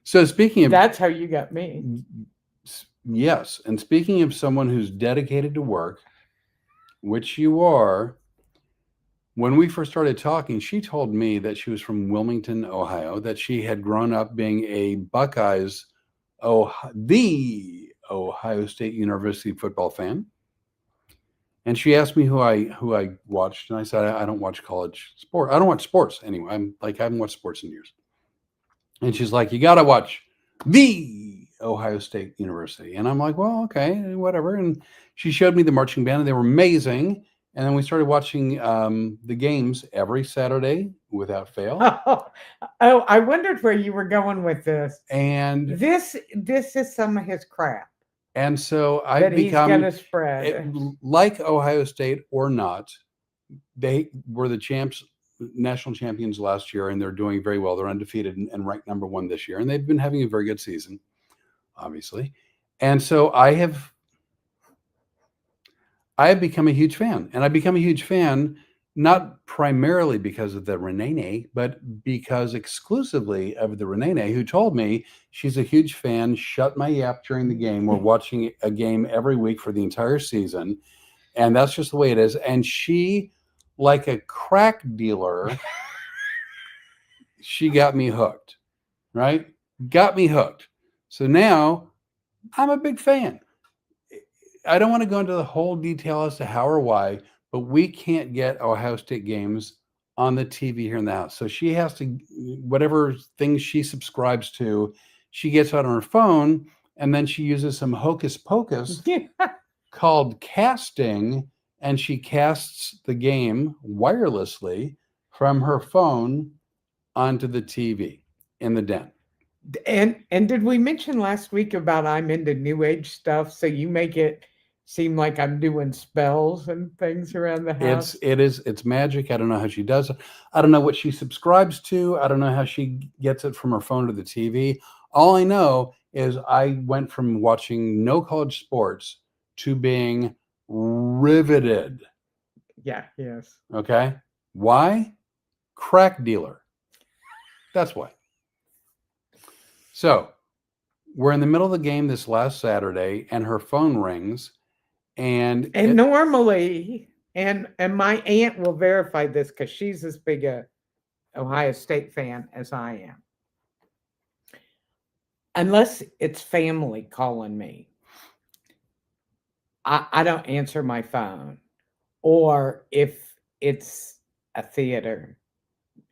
So speaking of... That's how you got me. Yes. And speaking of someone who's dedicated to work, which you are, when we first started talking, she told me that she was from Wilmington, Ohio, that she had grown up being a Buckeyes, the Ohio State University football fan. And she asked me who I watched, and I said, I don't watch college sport. I don't watch sports anyway. I haven't watched sports in years. And she's like, you got to watch the Ohio State University. And I'm like, well, okay, whatever. And she showed me the marching band, and they were amazing. And then we started watching the games every Saturday without fail. Oh, I wondered where you were going with this. And this is some of his crap. And so I've become, he's gonna spread. Like Ohio State or not, they were the national champions last year, and they're doing very well. They're undefeated and ranked number 1 this year, and they've been having a very good season, obviously. And so I have become a huge fan, and I become a huge fan not primarily because of the Rene'nay, but because exclusively of the Rene'nay, who told me she's a huge fan, shut my yap during the game. We're watching a game every week for the entire season, and that's just the way it is. And she, like a crack dealer, she got me hooked, right? Got me hooked. So now I'm a big fan. I don't want to go into the whole detail as to how or why, but we can't get Ohio State games on the TV here in the house. So she has to, whatever things she subscribes to, she gets out on her phone, and then she uses some hocus pocus called casting, and she casts the game wirelessly from her phone onto the TV in the den. And did we mention last week about I'm into new age stuff, so you make it seem like I'm doing spells and things around the house? It's magic. I don't know how she does it. I don't know what she subscribes to. I don't know how she gets it from her phone to the TV. All I know is I went from watching no college sports to being riveted. Yeah, yes. Okay. Why? Crack dealer. That's why. So we're in the middle of the game this last Saturday, and her phone rings. And normally, and my aunt will verify this because she's as big a Ohio State fan as I am. Unless it's family calling me, I don't answer my phone. Or if it's a theater,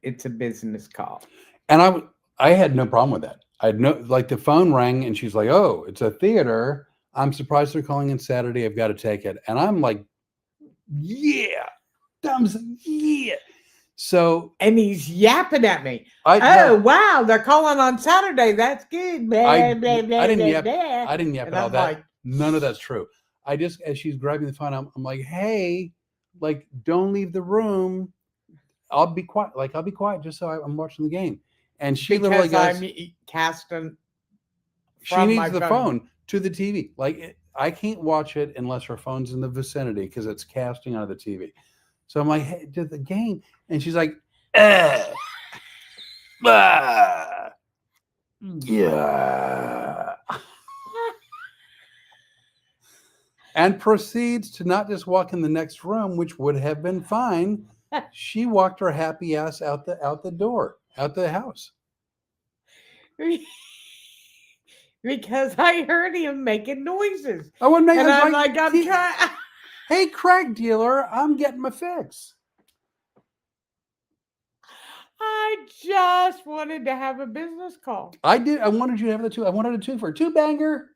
it's a business call. And I had no problem with that. I had no, like, the phone rang and she's like, oh, it's a theater. I'm surprised they're calling in Saturday. I've got to take it. And I'm like, yeah, thumbs, yeah. So, and he's yapping at me. Wow, they're calling on Saturday. That's good. I didn't yap at all that. Like, none of that's true. I just, as she's grabbing the phone, I'm like, hey, like, don't leave the room. I'll be quiet. Like, I'll be quiet just so I'm watching the game. And she literally goes, I'm casting. She needs the phone to the TV. Like, I can't watch it unless her phone's in the vicinity because it's casting out of the TV. So I'm like, hey, did the game? And she's like, ah, yeah. And proceeds to not just walk in the next room, which would have been fine. She walked her happy ass out the door, out the house. Because I heard him making noises. I wouldn't make. And I was I'm like, I'm "He- trying. Hey, crack dealer, I'm getting my fix. I just wanted to have a business call. I did. I wanted you to have the two. I wanted a two for two banger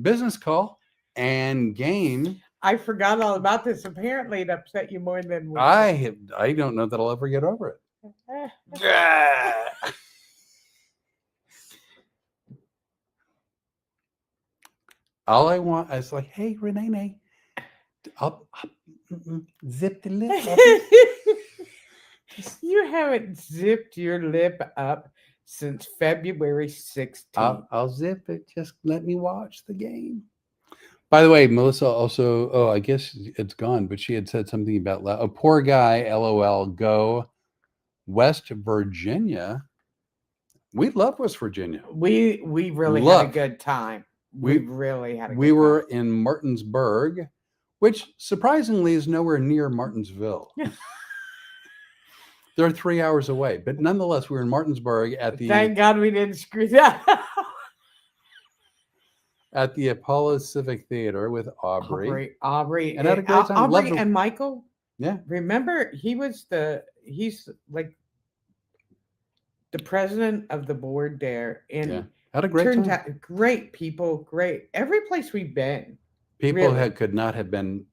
business call and game. I forgot all about this. Apparently, it upset you more than we. I don't know that I'll ever get over it. All I want is like, hey, Rene'nay, I'll zip the lip up. You haven't zipped your lip up since February 16th. I'll zip it. Just let me watch the game. By the way, Melissa also, I guess it's gone, but she had said something about a poor guy, LOL, go West Virginia. We love West Virginia. We really had a good time. We really had a good time. We were in Martinsburg, which surprisingly is nowhere near Martinsville. They're 3 hours away, but nonetheless, we were in Martinsburg at the. Thank God we didn't screw that up. At the Apollo Civic Theater with Aubrey. Aubrey, and had a great time. Aubrey and Michael. Yeah. Remember, he's like the president of the board there, and had a great turned time. out great people, great every place we've been. People really. could not have been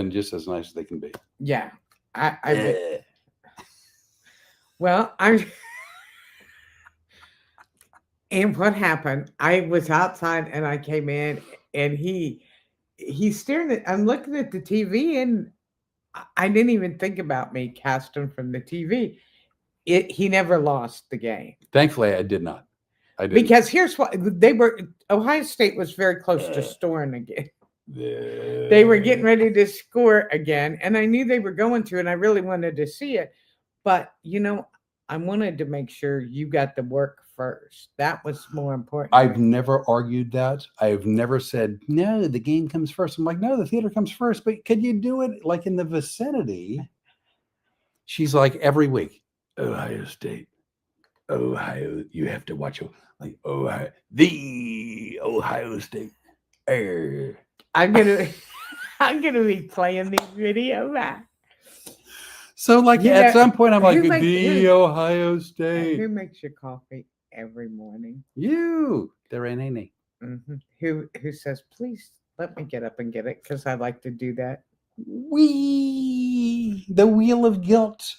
just as nice as they can be. Yeah, well, and what happened? I was outside and I came in and he's staring at. I'm looking at the TV and I didn't even think about me casting from the TV. He never lost the game. Thankfully, I did not. I did Because here's what Ohio State was very close to scoring again. They were getting ready to score again, and I knew they were going to, and I really wanted to see it. But I wanted to make sure you got the work first. That was more important. I've never argued that. I've never said, no, the game comes first. I'm like, no, the theater comes first. But could you do it like in the vicinity? She's like, every week, Ohio State. Ohio, you have to watch like Ohio, the Ohio State. I'm gonna be playing these video back. So, like at some point, I'm like, the Ohio State. Who makes your coffee every morning? You, the Rene'nay. Mm-hmm. Who says, please let me get up and get it because I like to do that. The wheel of guilt.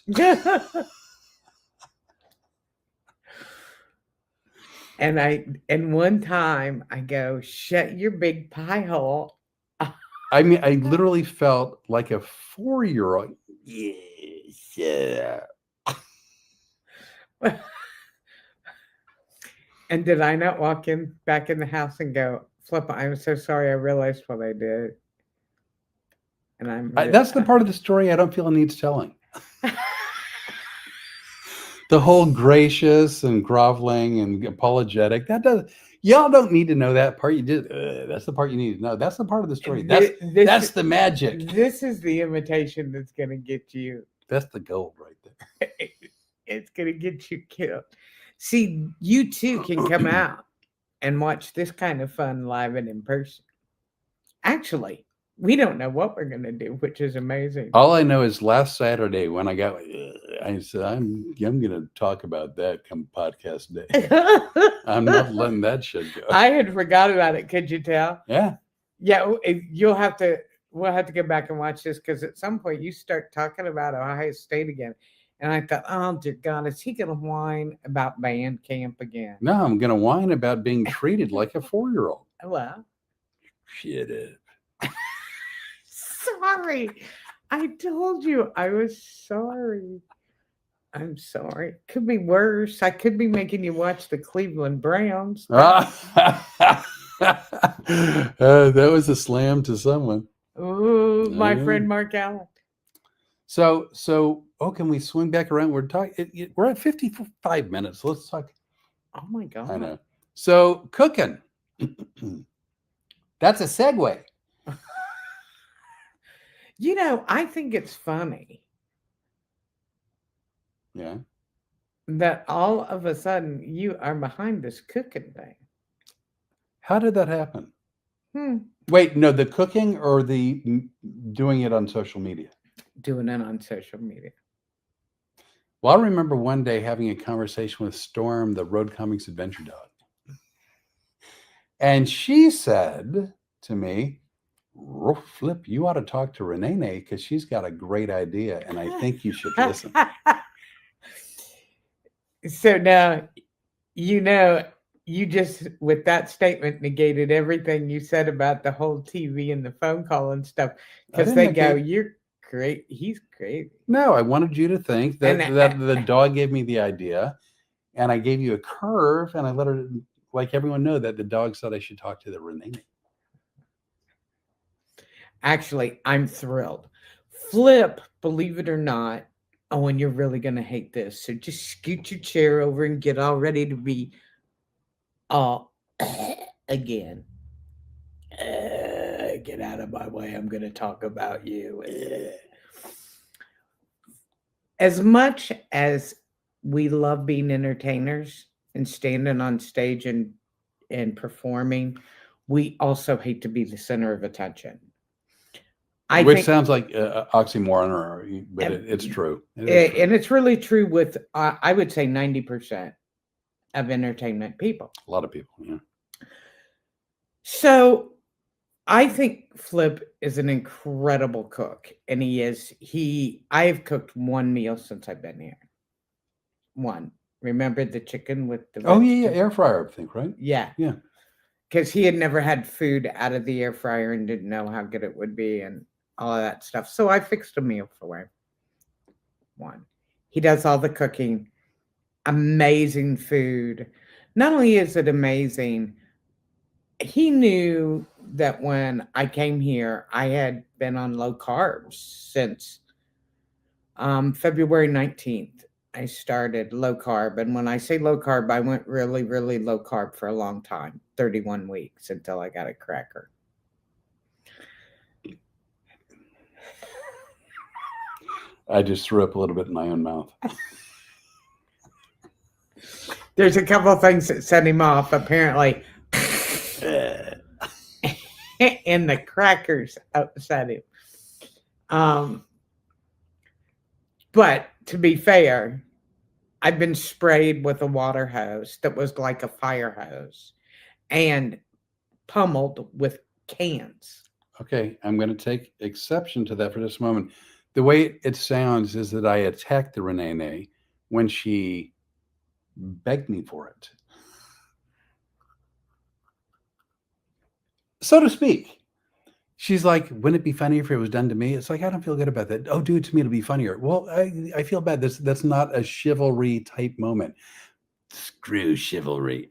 And one time I go, shut your big pie hole. I mean, I literally felt like a 4-year-old. Yeah. And did I not walk back in the house and go, Flip, I'm so sorry. I realized what I did. And that's the part of the story I don't feel a need telling. The whole gracious and groveling and apologetic, y'all don't need to know that part. You did. That's the part you need to know. That's the part of the story. That's the magic. This is the invitation that's going to get you. That's the gold right there. It's going to get you killed. See, you too can come out and watch this kind of fun live and in person. Actually, we don't know what we're going to do, which is amazing. All I know is last Saturday when I got, I said, I'm going to talk about that come podcast day. I'm not letting that shit go. I had forgot about it. Could you tell? Yeah. Yeah. We'll have to go back and watch this because at some point you start talking about Ohio State again. And I thought, oh, dear God, is he going to whine about band camp again? No, I'm going to whine about being treated like a 4-year-old. Well. Shut up. Sorry. I told you I was sorry. I'm sorry. Could be worse. I could be making you watch the Cleveland Browns. That was a slam to someone. Oh, my Yeah. friend Mark Allen. So, can we swing back around? We're talking. We're at 55 minutes. Let's talk. Oh my God. I know. So, cooking. That's a segue. You know, I think it's funny Yeah. that all of a sudden you are behind this cooking thing. How did that happen? Hmm. Wait, no, the cooking or the doing it on social media? Doing it on social media. Well, I remember one day having a conversation with Storm, the Road Comics Adventure Dog. And she said to me, Flip, you ought to talk to Rene'nay because she's got a great idea and I think you should listen. So now, you know, you just, with that statement, negated everything you said about the whole TV and the phone call and stuff. Because they go, you're great. He's crazy. No, I wanted you to think that, And that the dog gave me the idea and I gave you a curve and I let her, like everyone know, that the dog said I should talk to the Rene'nay. Actually, I'm thrilled. Flip, believe it or not, oh, and you're really going to hate this. So just scoot your chair over and get all ready to be again. Get out of my way. I'm going to talk about you. As much as we love being entertainers and standing on stage and performing, we also hate to be the center of attention. Which sounds like oxymoron, but it's true. And it's really true with, I would say, 90% of entertainment people. A lot of people, yeah. So I think Flip is an incredible cook, and I have cooked one meal since I've been here. One. Remember the chicken with the air fryer, I think, right? Yeah. Because he had never had food out of the air fryer and didn't know how good it would be and all of that stuff. So I fixed a meal for him. One. He does all the cooking. Amazing food. Not only is it amazing, he knew that when I came here, I had been on low carbs since February 19th. I started low carb. And when I say low carb, I went really, really low carb for a long time, 31 weeks until I got a cracker. I just threw up a little bit in my own mouth. There's a couple of things that set him off, apparently. And the crackers upset him. But to be fair, I've been sprayed with a water hose that was like a fire hose and pummeled with cans. Okay, I'm going to take exception to that for just a moment. The way it sounds is that I attacked the Rene'nay when she begged me for it, so to speak. She's like, wouldn't it be funnier if it was done to me? It's like, I don't feel good about that. Oh, do it to me, it'll be funnier. Well, I feel bad. That's not a chivalry type moment. Screw chivalry.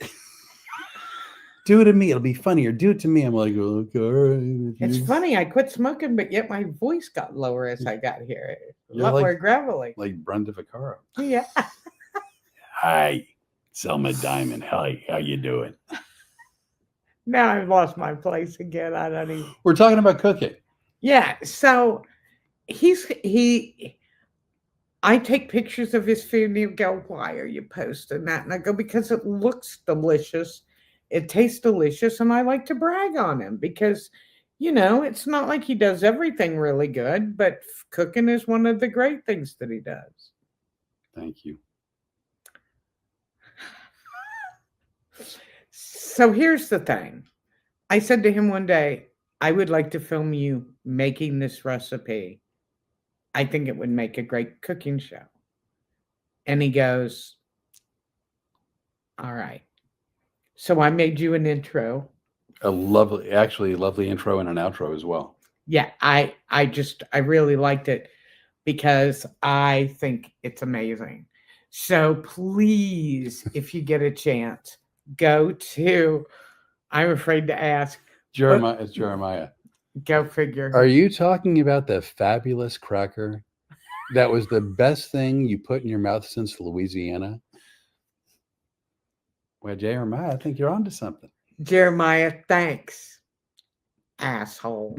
Do it to me, it'll be funnier. Do it to me. I'm like, okay, all right. It's funny, I quit smoking, but yet my voice got lower as I got here. A lot more gravelly. Like Brenda Vaccaro. Yeah. Hi, Selma Diamond. How you doing? Now I've lost my place again. I don't even. We're talking about cooking. Yeah. So I take pictures of his food and he'll go, why are you posting that? And I go, because it looks delicious. It tastes delicious. And I like to brag on him because, it's not like he does everything really good, but cooking is one of the great things that he does. Thank you. So here's the thing. I said to him one day, I would like to film you making this recipe. I think it would make a great cooking show. And he goes, all right. So I made you an intro. A lovely intro and an outro as well. Yeah, I really liked it because I think it's amazing. So please, if you get a chance, go to, I'm afraid to ask. Jeremiah. It's Jeremiah. Go figure. Are you talking about the fabulous cracker that was the best thing you put in your mouth since Louisiana? Well, Jeremiah, I think you're onto something. Jeremiah, thanks, asshole.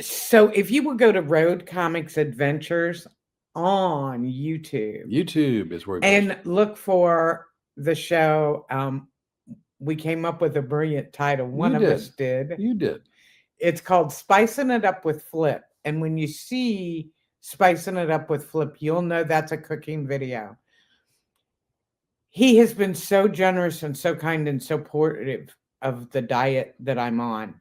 So if you would go to Road Comics Adventures on YouTube is where it goes. and look for the show, we came up with a brilliant title. One of us did. You did. It's called Spicing It Up with Flip. And when you see Spicing It Up with Flip, you'll know that's a cooking video. He has been so generous and so kind and supportive of the diet that I'm on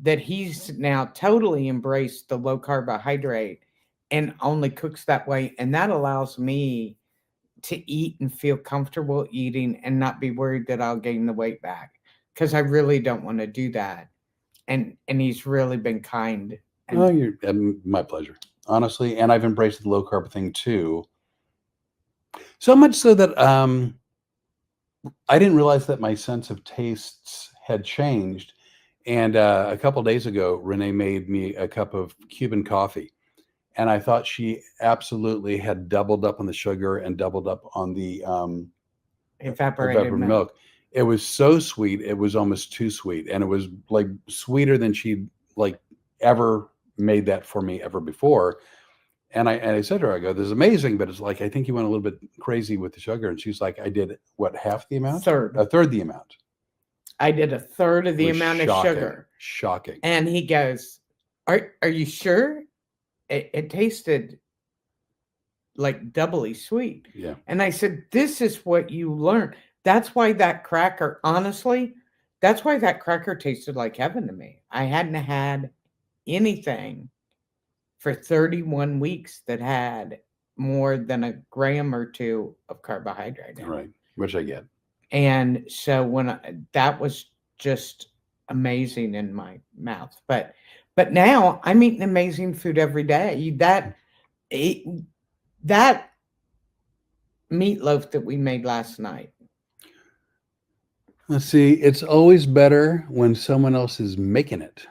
that he's now totally embraced the low carbohydrate and only cooks that way. And that allows me to eat and feel comfortable eating and not be worried that I'll gain the weight back, because I really don't want to do that. And he's really been kind. Oh, my pleasure, honestly. And I've embraced the low carb thing too. So much so that I didn't realize that my sense of tastes had changed. And a couple of days ago, Rene'nay made me a cup of Cuban coffee. And I thought she absolutely had doubled up on the sugar and doubled up on the evaporated milk. It was so sweet. It was almost too sweet. And it was like sweeter than she'd like ever made that for me ever before. And I said to her, I go, this is amazing, but it's like, I think you went a little bit crazy with the sugar. And she's like, I did what, half the amount? A third the amount. I did a third of the amount of sugar. Shocking. And he goes, are you sure? It tasted like doubly sweet. Yeah. And I said, this is what you learn. That's why that cracker, honestly, that's why that cracker tasted like heaven to me. I hadn't had anything for 31 weeks that had more than a gram or two of carbohydrate in it. Right, which I get. And so that was just amazing in my mouth. But now I'm eating amazing food every day. That meatloaf that we made last night. Let's see. It's always better when someone else is making it.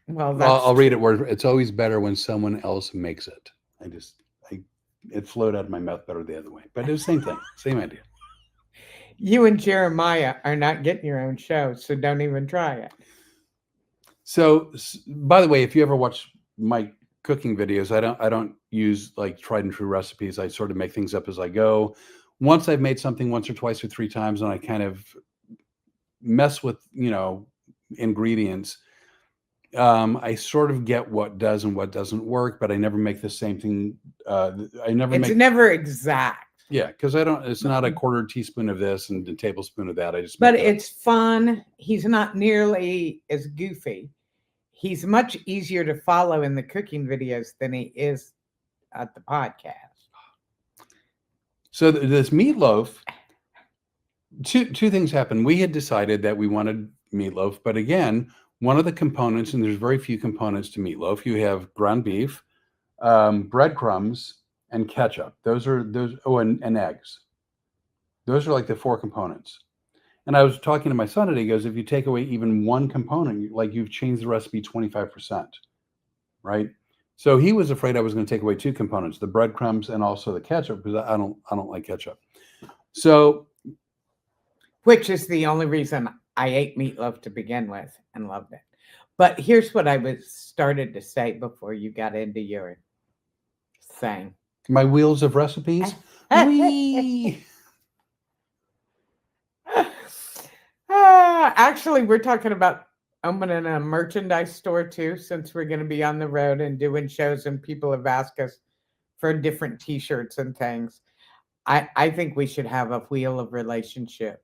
Well, I'll read it word. It's always better when someone else makes it. It flowed out of my mouth better the other way, but it was the same thing, same idea. You and Jeremiah are not getting your own show, so don't even try it. So, by the way, if you ever watch my cooking videos, I don't use like tried and true recipes. I sort of make things up as I go. Once I've made something once or twice or three times, and I kind of mess with, ingredients, I sort of get what does and what doesn't work, but I never make the same thing. It's never exact. Yeah, because it's not a quarter teaspoon of this and a tablespoon of that. But it's fun. He's not nearly as goofy. He's much easier to follow in the cooking videos than he is at the podcast. So this meatloaf, two things happened. We had decided that we wanted meatloaf, but again, one of the components, and there's very few components to meatloaf. You have ground beef, breadcrumbs, and ketchup. And eggs. Those are like the four components. And I was talking to my son and he goes, if you take away even one component, like you've changed the recipe 25%, right? So he was afraid I was going to take away two components, the breadcrumbs and also the ketchup, because I don't like ketchup. So, which is the only reason I ate meatloaf to begin with and loved it. But here's what I started to say before you got into your thing. My wheels of recipes. Whee! Actually, we're talking about opening a merchandise store too, since we're going to be on the road and doing shows, and people have asked us for different T-shirts and things. I think we should have a wheel of relationship.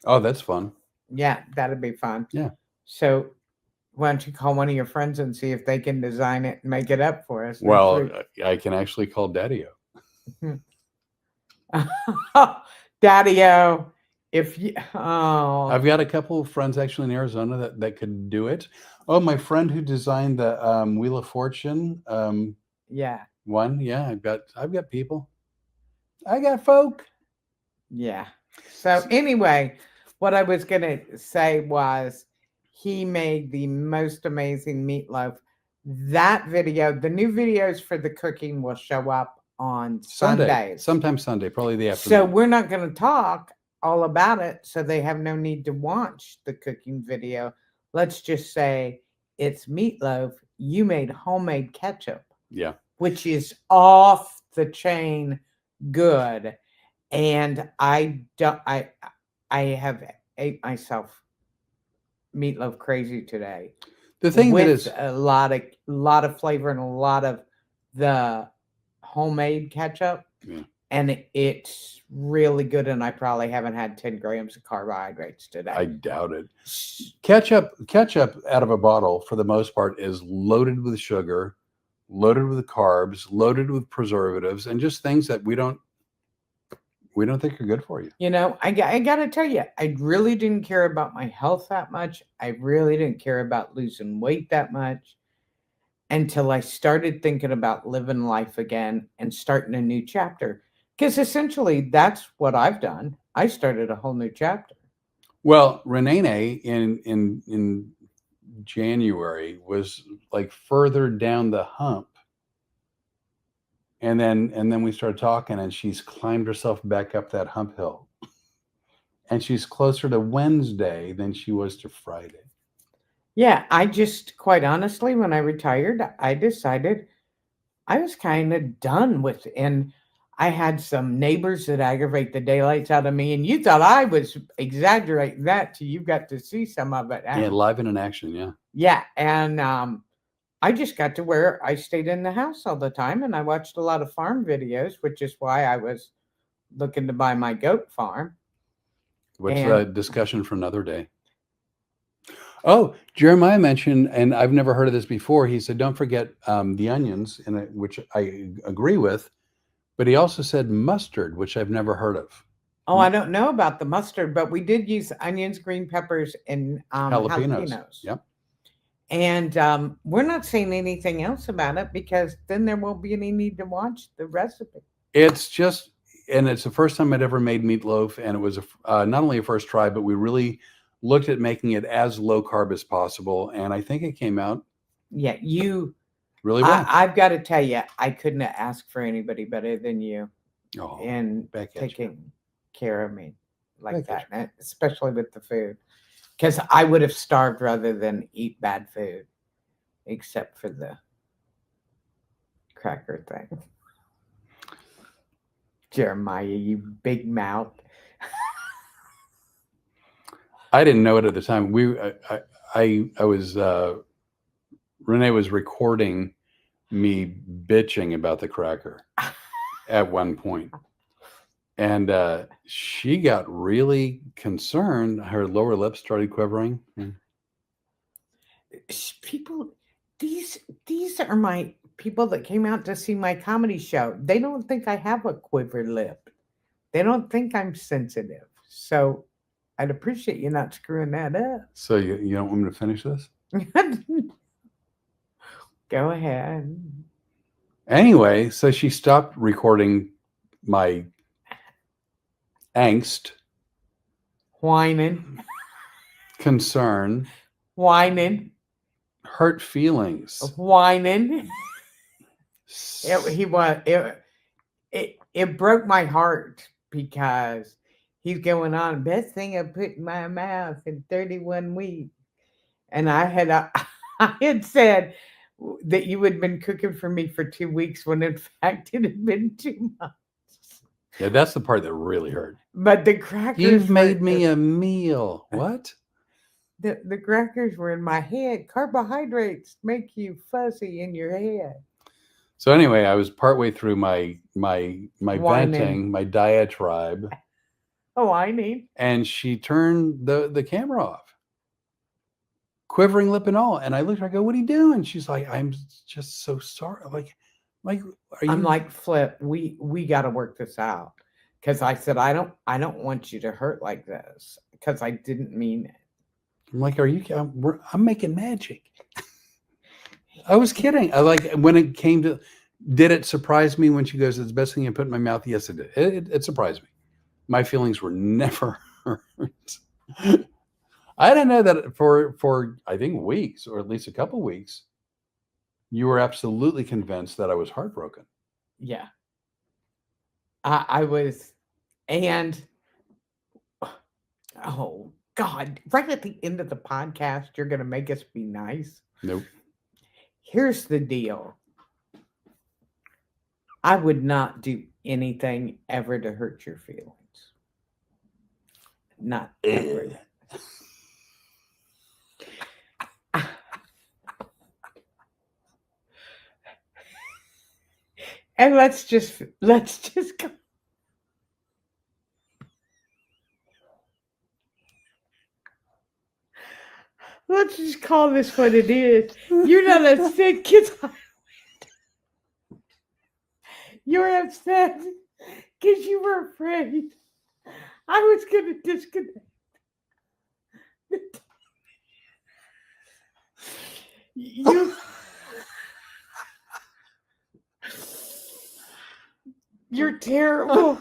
Oh, that's fun. Yeah, that'd be fun. Yeah. So why don't you call one of your friends and see if they can design it and make it up for us? Well, I can actually call Daddy-O. Daddy-O, I've got a couple of friends actually in Arizona that could do it. Oh, my friend who designed the Wheel of Fortune. Yeah. I've got people. I got folk. Yeah. So anyway, What I was going to say was he made the most amazing meatloaf. That video, the new videos for the cooking will show up on Sundays. Sometime Sunday, probably the So afternoon. we're not going to talk all about it, so they have no need to watch the cooking video. Let's just say it's meatloaf. You made homemade ketchup. Yeah. Which is off the chain good. And I have ate myself meatloaf crazy today. The thing with that is a lot of flavor and a lot of the homemade ketchup. Yeah. And it's really good. And I probably haven't had 10 grams of carbohydrates today. I doubt it. Ketchup out of a bottle, for the most part, is loaded with sugar, loaded with carbs, loaded with preservatives, and just things that we don't think are good for you. You know, I got to tell you, I really didn't care about my health that much. I really didn't care about losing weight that much until I started thinking about living life again and starting a new chapter. Because essentially, that's what I've done. I started a whole new chapter. Well, Rene'nay in January was like further down the hump. And then we started talking, and she's climbed herself back up that hump hill. And she's closer to Wednesday than she was to Friday. Yeah, I just, quite honestly, when I retired, I decided I was kind of done with it. And I had some neighbors that aggravate the daylights out of me. And you thought I was exaggerating that till you got to see some of it. Yeah, live and in action, yeah. Yeah, and I just got to where I stayed in the house all the time, and I watched a lot of farm videos, which is why I was looking to buy my goat farm. Which is a discussion for another day. Oh, Jeremiah mentioned, and I've never heard of this before, he said, don't forget the onions, which I agree with, but he also said mustard, which I've never heard of. Oh, I don't know about the mustard, but we did use onions, green peppers, and jalapenos. Yep. And we're not saying anything else about it because then there won't be any need to watch the recipe. It's just, and it's the first time I'd ever made meatloaf, and it was not only a first try, but we really looked at making it as low carb as possible, and I think it came out you really well. I've got to tell you, I couldn't have asked for anybody better than you in taking care of me like that, especially with the food. Because I would have starved rather than eat bad food, except for the cracker thing. Jeremiah, you big mouth. I didn't know it at the time. I was Renee was recording me bitching about the cracker at one point. And she got really concerned. Her lower lip started quivering. People, these are my people that came out to see my comedy show. They don't think I have a quiver lip. They don't think I'm sensitive. So I'd appreciate you not screwing that up. So you don't want me to finish this? Go ahead. Anyway, so she stopped recording my angst, whining, concern, whining, hurt feelings, whining. It broke my heart because he's going on, best thing I put in my mouth in 31 weeks. And I had said that you had been cooking for me for 2 weeks when in fact it had been 2 months. Yeah, that's the part that really hurt. But the crackers. You've made me a meal. What? The crackers were in my head. Carbohydrates make you fuzzy in your head. So anyway, I was partway through my venting, my diatribe. Oh, I need. And she turned the camera off, quivering lip and all. And I looked at her, I go, "What are you doing?" She's like, "I'm just so sorry." Like, are you? I'm like, Flip, we got to work this out. Because I said, I don't want you to hurt like this. Because I didn't mean it. I'm like, I'm making magic. I was kidding. When it came to, did it surprise me when she goes, "It's the best thing you put in my mouth"? Yes, it did. It surprised me. My feelings were never hurt. I didn't know that for I think weeks, or at least a couple weeks, you were absolutely convinced that I was heartbroken. Yeah. I was, and oh God, right at the end of the podcast, you're going to make us be nice. Nope. Here's the deal. I would not do anything ever to hurt your feelings. Not ever. And let's just go. Let's just call this what it is. You're not upset because you're upset because you were afraid I was going to disconnect. You're terrible.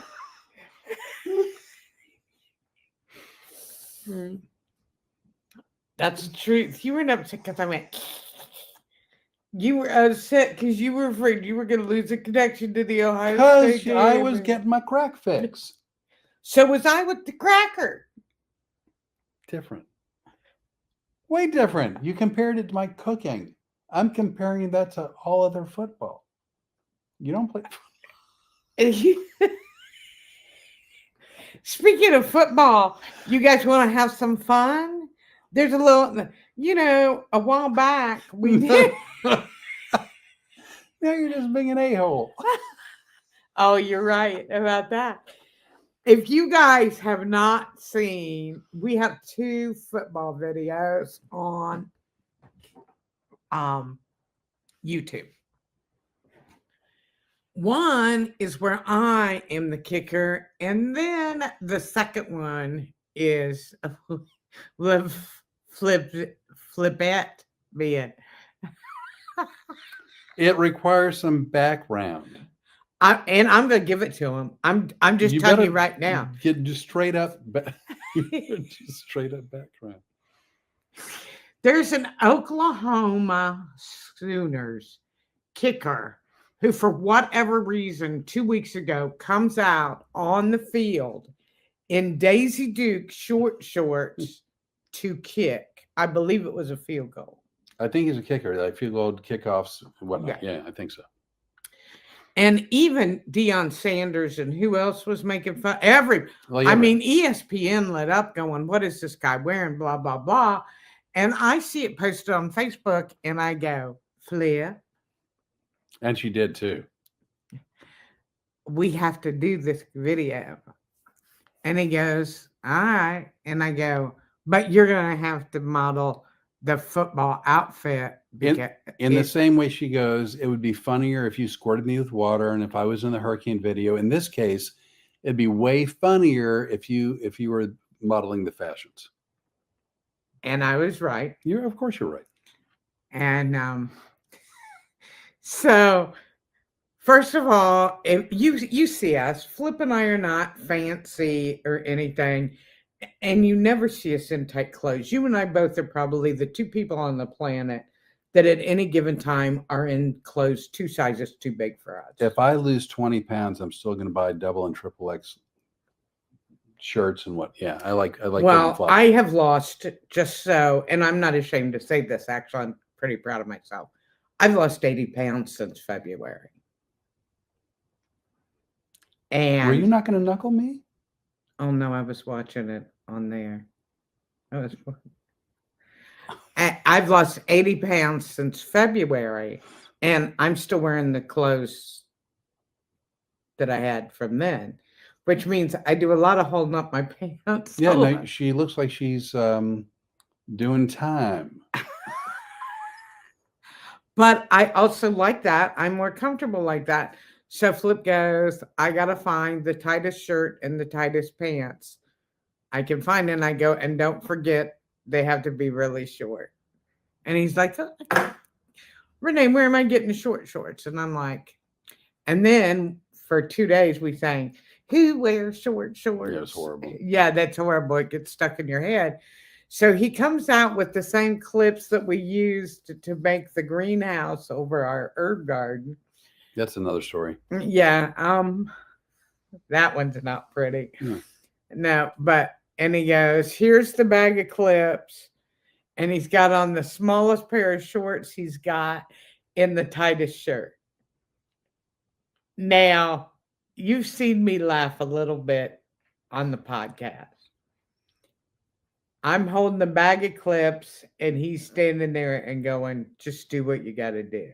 That's the truth. You weren't upset because I went. You were upset because you were afraid you were going to lose a connection to the Ohio State game. I was getting my crack fix. So was I with the cracker. Different. Way different. You compared it to my cooking. I'm comparing that to all other football. You don't play. Speaking of football, you guys want to have some fun? There's a little, a while back we did. Now you're just being an a-hole. Oh, you're right about that. If you guys have not seen, we have 2 football videos on YouTube. One is where I am the kicker, and then the second one is Flipette being. It requires some background. And I'm gonna give it to him. I'm just telling you right now. Get just straight up, just straight up background. There's an Oklahoma Sooners kicker who, for whatever reason, 2 weeks ago, comes out on the field in Daisy Duke short shorts to kick. I believe it was a field goal. I think he's a kicker. Like field goal, kickoffs, whatnot. Yeah, I think so. And even Deion Sanders and who else was making fun? ESPN lit up going, what is this guy wearing? Blah, blah, blah. And I see it posted on Facebook and I go, Flip. And she did too. We have to do this video. And he goes, all right. And I go, but you're going to have to model the football outfit. In the same way she goes, it would be funnier if you squirted me with water, and if I was in the hurricane video. In this case, it'd be way funnier if you were modeling the fashions. And I was right. Of course you're right. And so first of all, if you see us, Flip and I are not fancy or anything. And you never see us in tight clothes. You and I both are probably the 2 people on the planet that at any given time are in clothes 2 sizes too big for us. If I lose 20 pounds, I'm still going to buy double and triple X shirts and what. Yeah, I like. Well, I have lost, just so, and I'm not ashamed to say this. Actually, I'm pretty proud of myself. I've lost 80 pounds since February. And were you not going to knuckle me? Oh no, I was watching it on there. I've lost 80 pounds since February, and I'm still wearing the clothes that I had from then, which means I do a lot of holding up my pants. Yeah, no, she looks like she's doing time. But I also like that. I'm more comfortable like that. So Flip goes, I got to find the tightest shirt and the tightest pants I can find. And I go, and don't forget, they have to be really short. And he's like, oh, Rene'nay, where am I getting the short shorts? And I'm like, and then for 2 days we sang, Who wears short shorts? Yeah, it's horrible. Yeah, that's horrible. It gets stuck in your head. So he comes out with the same clips that we used to make the greenhouse over our herb garden. That's another story. Yeah, that one's not pretty. Yeah. No, and he goes, here's the bag of clips. And he's got on the smallest pair of shorts he's got in the tightest shirt. Now, you've seen me laugh a little bit on the podcast. I'm holding the bag of clips and he's standing there and going, just do what you got to do.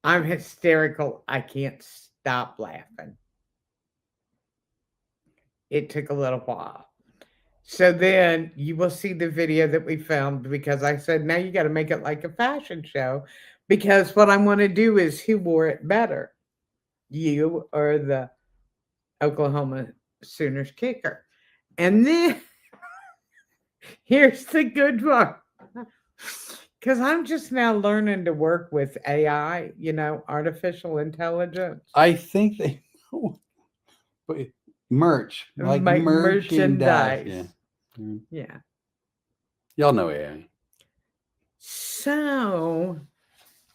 I'm hysterical. I can't stop laughing. It took a little while. So then you will see the video that we filmed because I said, now you got to make it like a fashion show because what I want to do is who wore it better, you or the Oklahoma Sooners kicker. And then here's the good one. Because I'm just now learning to work with AI, artificial intelligence. I think they but merch, like merchandise. Yeah. Yeah. Y'all know AI. So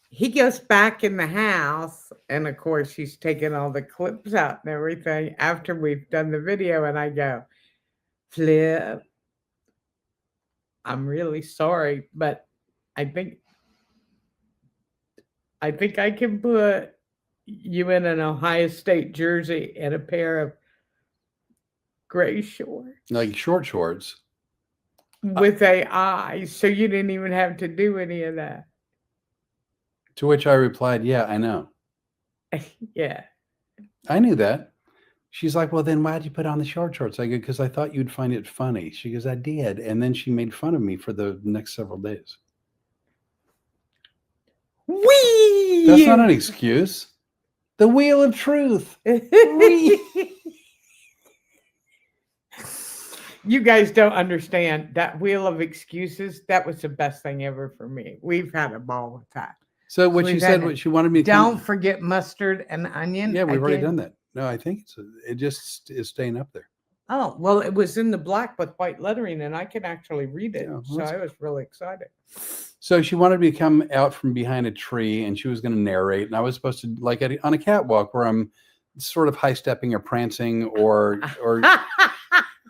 he goes back in the house, and of course, he's taking all the clips out and everything after we've done the video. And I go, Flip, I'm really sorry, but I think I can put you in an Ohio State jersey and a pair of gray shorts. Like short shorts. With AI, so you didn't even have to do any of that. To which I replied, yeah, I know. Yeah. I knew that. She's like, well, then why'd you put on the short shorts? I go, because I thought you'd find it funny. She goes, I did. And then she made fun of me for the next several days. Whee! That's not an excuse. The wheel of truth. You guys don't understand that wheel of excuses. That was the best thing ever for me. We've had a ball with that. So what she said, what she wanted me to don't forget mustard and onion. Yeah, we've already done that. No, I think it just is staying up there. Oh, well, it was in the black with white lettering and I could actually read it. Yeah, so I was really excited. So she wanted me to come out from behind a tree and she was going to narrate. And I was supposed to, like on a catwalk where I'm sort of high stepping or prancing or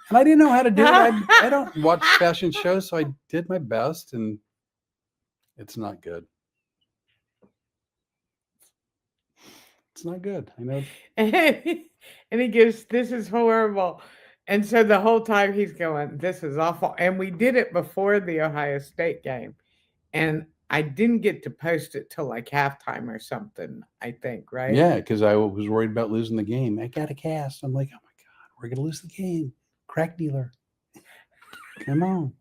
and I didn't know how to do it. I don't watch fashion shows, so I did my best, and it's not good. It's not good. I know. And he goes, this is horrible. And so the whole time he's going, this is awful. And we did it before the Ohio State game. And I didn't get to post it till like halftime or something, I think, right? Yeah, because I was worried about losing the game. I got a cast. I'm like, oh my God, we're going to lose the game. Crack dealer. Come on.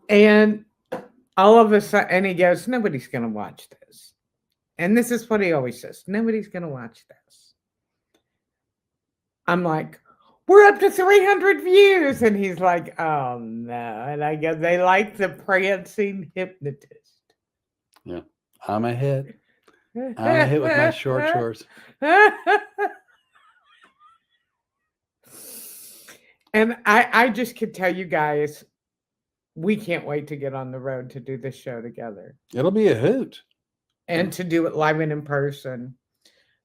And all of a sudden, and he goes, nobody's going to watch this. And this is what he always says. Nobody's going to watch this. I'm like, we're up to 300 views. And he's like, oh no. And I go, they like the prancing hypnotist. Yeah. I'm a hit. I'm a hit with my short shorts. And I just could tell you guys, we can't wait to get on the road to do this show together. It'll be a hoot. And to do it live and in person.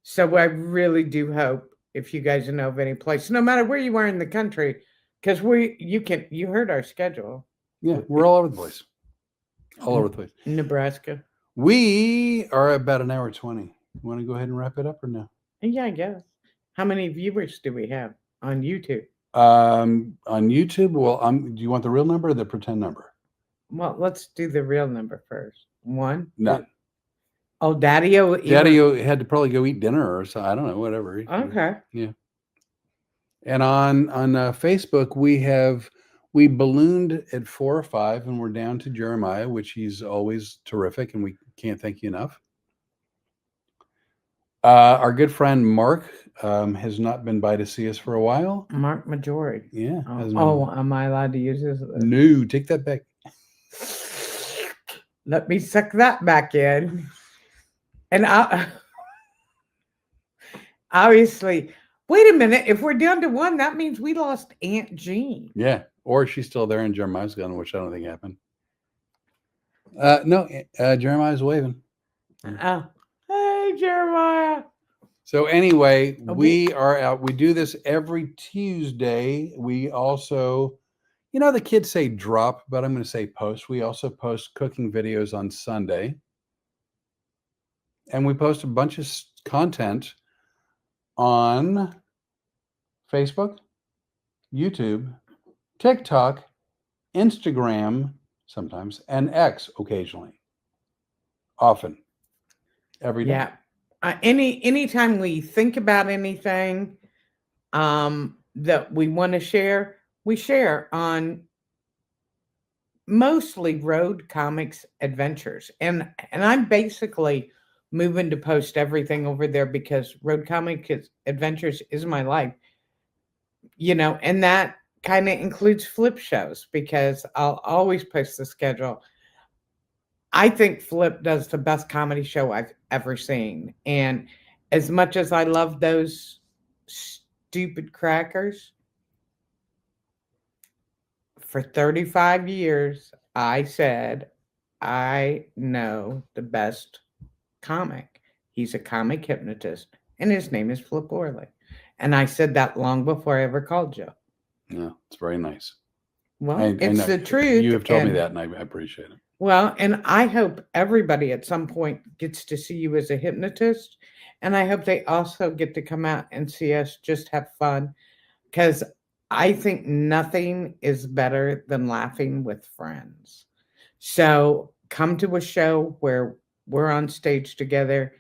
So I really do hope if you guys know of any place, no matter where you are in the country, because you heard our schedule. Yeah, we're all over the place. All over the place. Nebraska. We are about an hour 20. You want to go ahead and wrap it up or no? Yeah, I guess. How many viewers do we have on YouTube? On YouTube, well, do you want the real number or the pretend number? Well, let's do the real number first. One? None. Oh, Daddy-O had to probably go eat dinner or so. I don't know, whatever. Okay. Yeah. And on Facebook, we ballooned at 4 or 5, and we're down to Jeremiah, which he's always terrific, and we can't thank you enough. Our good friend Mark has not been by to see us for a while. Mark Majori. Yeah. Am I allowed to use this? No, take that back. Let me suck that back in. And obviously, Wait a minute. If we're down to one, that means we lost Aunt Jean. Yeah. Or she's still there and Jeremiah's gone, which I don't think happened. No, Jeremiah's waving. Oh, hey, Jeremiah. So anyway, Okay. we are out. We do this every Tuesday. We also, the kids say drop, but I'm going to say post. We also post cooking videos on Sunday. And we post a bunch of content on Facebook, YouTube, TikTok, Instagram sometimes, and X occasionally. Often. Every day. Yeah. Anytime we think about anything that we want to share, we share on mostly road comics adventures. And I'm basically moving to post everything over there because road comic adventures is my life. And that kind of includes flip shows because I'll always post the schedule. I think Flip does the best comedy show I've ever seen. And as much as I love those stupid crackers, for 35 years, I said, I know the best comic. He's a comic hypnotist, and his name is Flip Orley. And I said that long before I ever called you. Yeah, it's very nice. Well, it's the truth. You have told me that, and I appreciate it. Well, and I hope everybody at some point gets to see you as a hypnotist. And I hope they also get to come out and see us just have fun. Because I think nothing is better than laughing with friends. So come to a show where we're on stage together.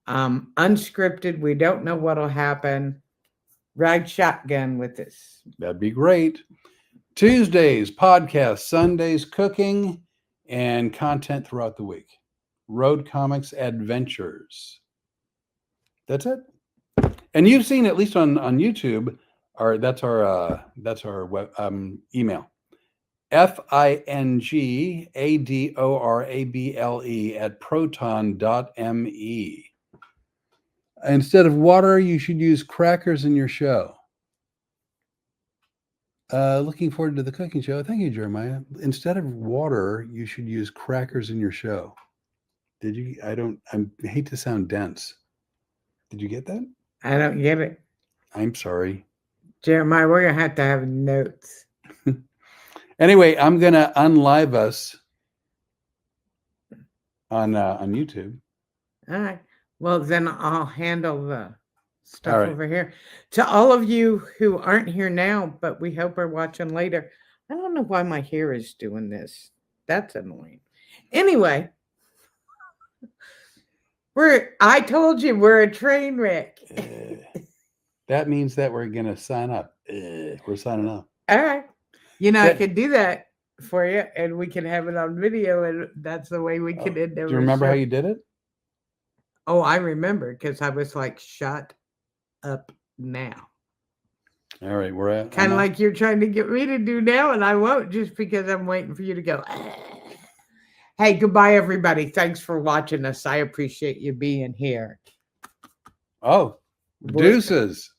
Unscripted. We don't know what'll happen. Ride shotgun with us. That'd be great. Tuesdays, podcast. Sundays, cooking. And content throughout the week. Road Comics Adventures. That's it. And you've seen, at least on YouTube, that's our web email. fingadorable@proton.me. Instead of water, you should use crackers in your show. Looking forward to the cooking show. Thank you, Jeremiah. Instead of water, you should use crackers in your show. Did you? I hate to sound dense. Did you get that? I don't get it. I'm sorry. Jeremiah, we're going to have notes. Anyway, I'm going to unlive us on YouTube. All right. Well, then I'll handle the stuff All right. over here. To all of you who aren't here now, but we hope are watching later. I don't know why my hair is doing this. That's annoying. Anyway, I told you we're a train wreck. That means that we're going to sign up. We're signing up. All right. I could do that for you, and we can have it on video, and that's the way we can end. Do you remember how you did it? Oh, I remember, because I was like, shut up now. All right, we're at kind of like you're trying to get me to do now, and I won't just because I'm waiting for you to go. Hey, goodbye, everybody. Thanks for watching us. I appreciate you being here. Oh, deuces.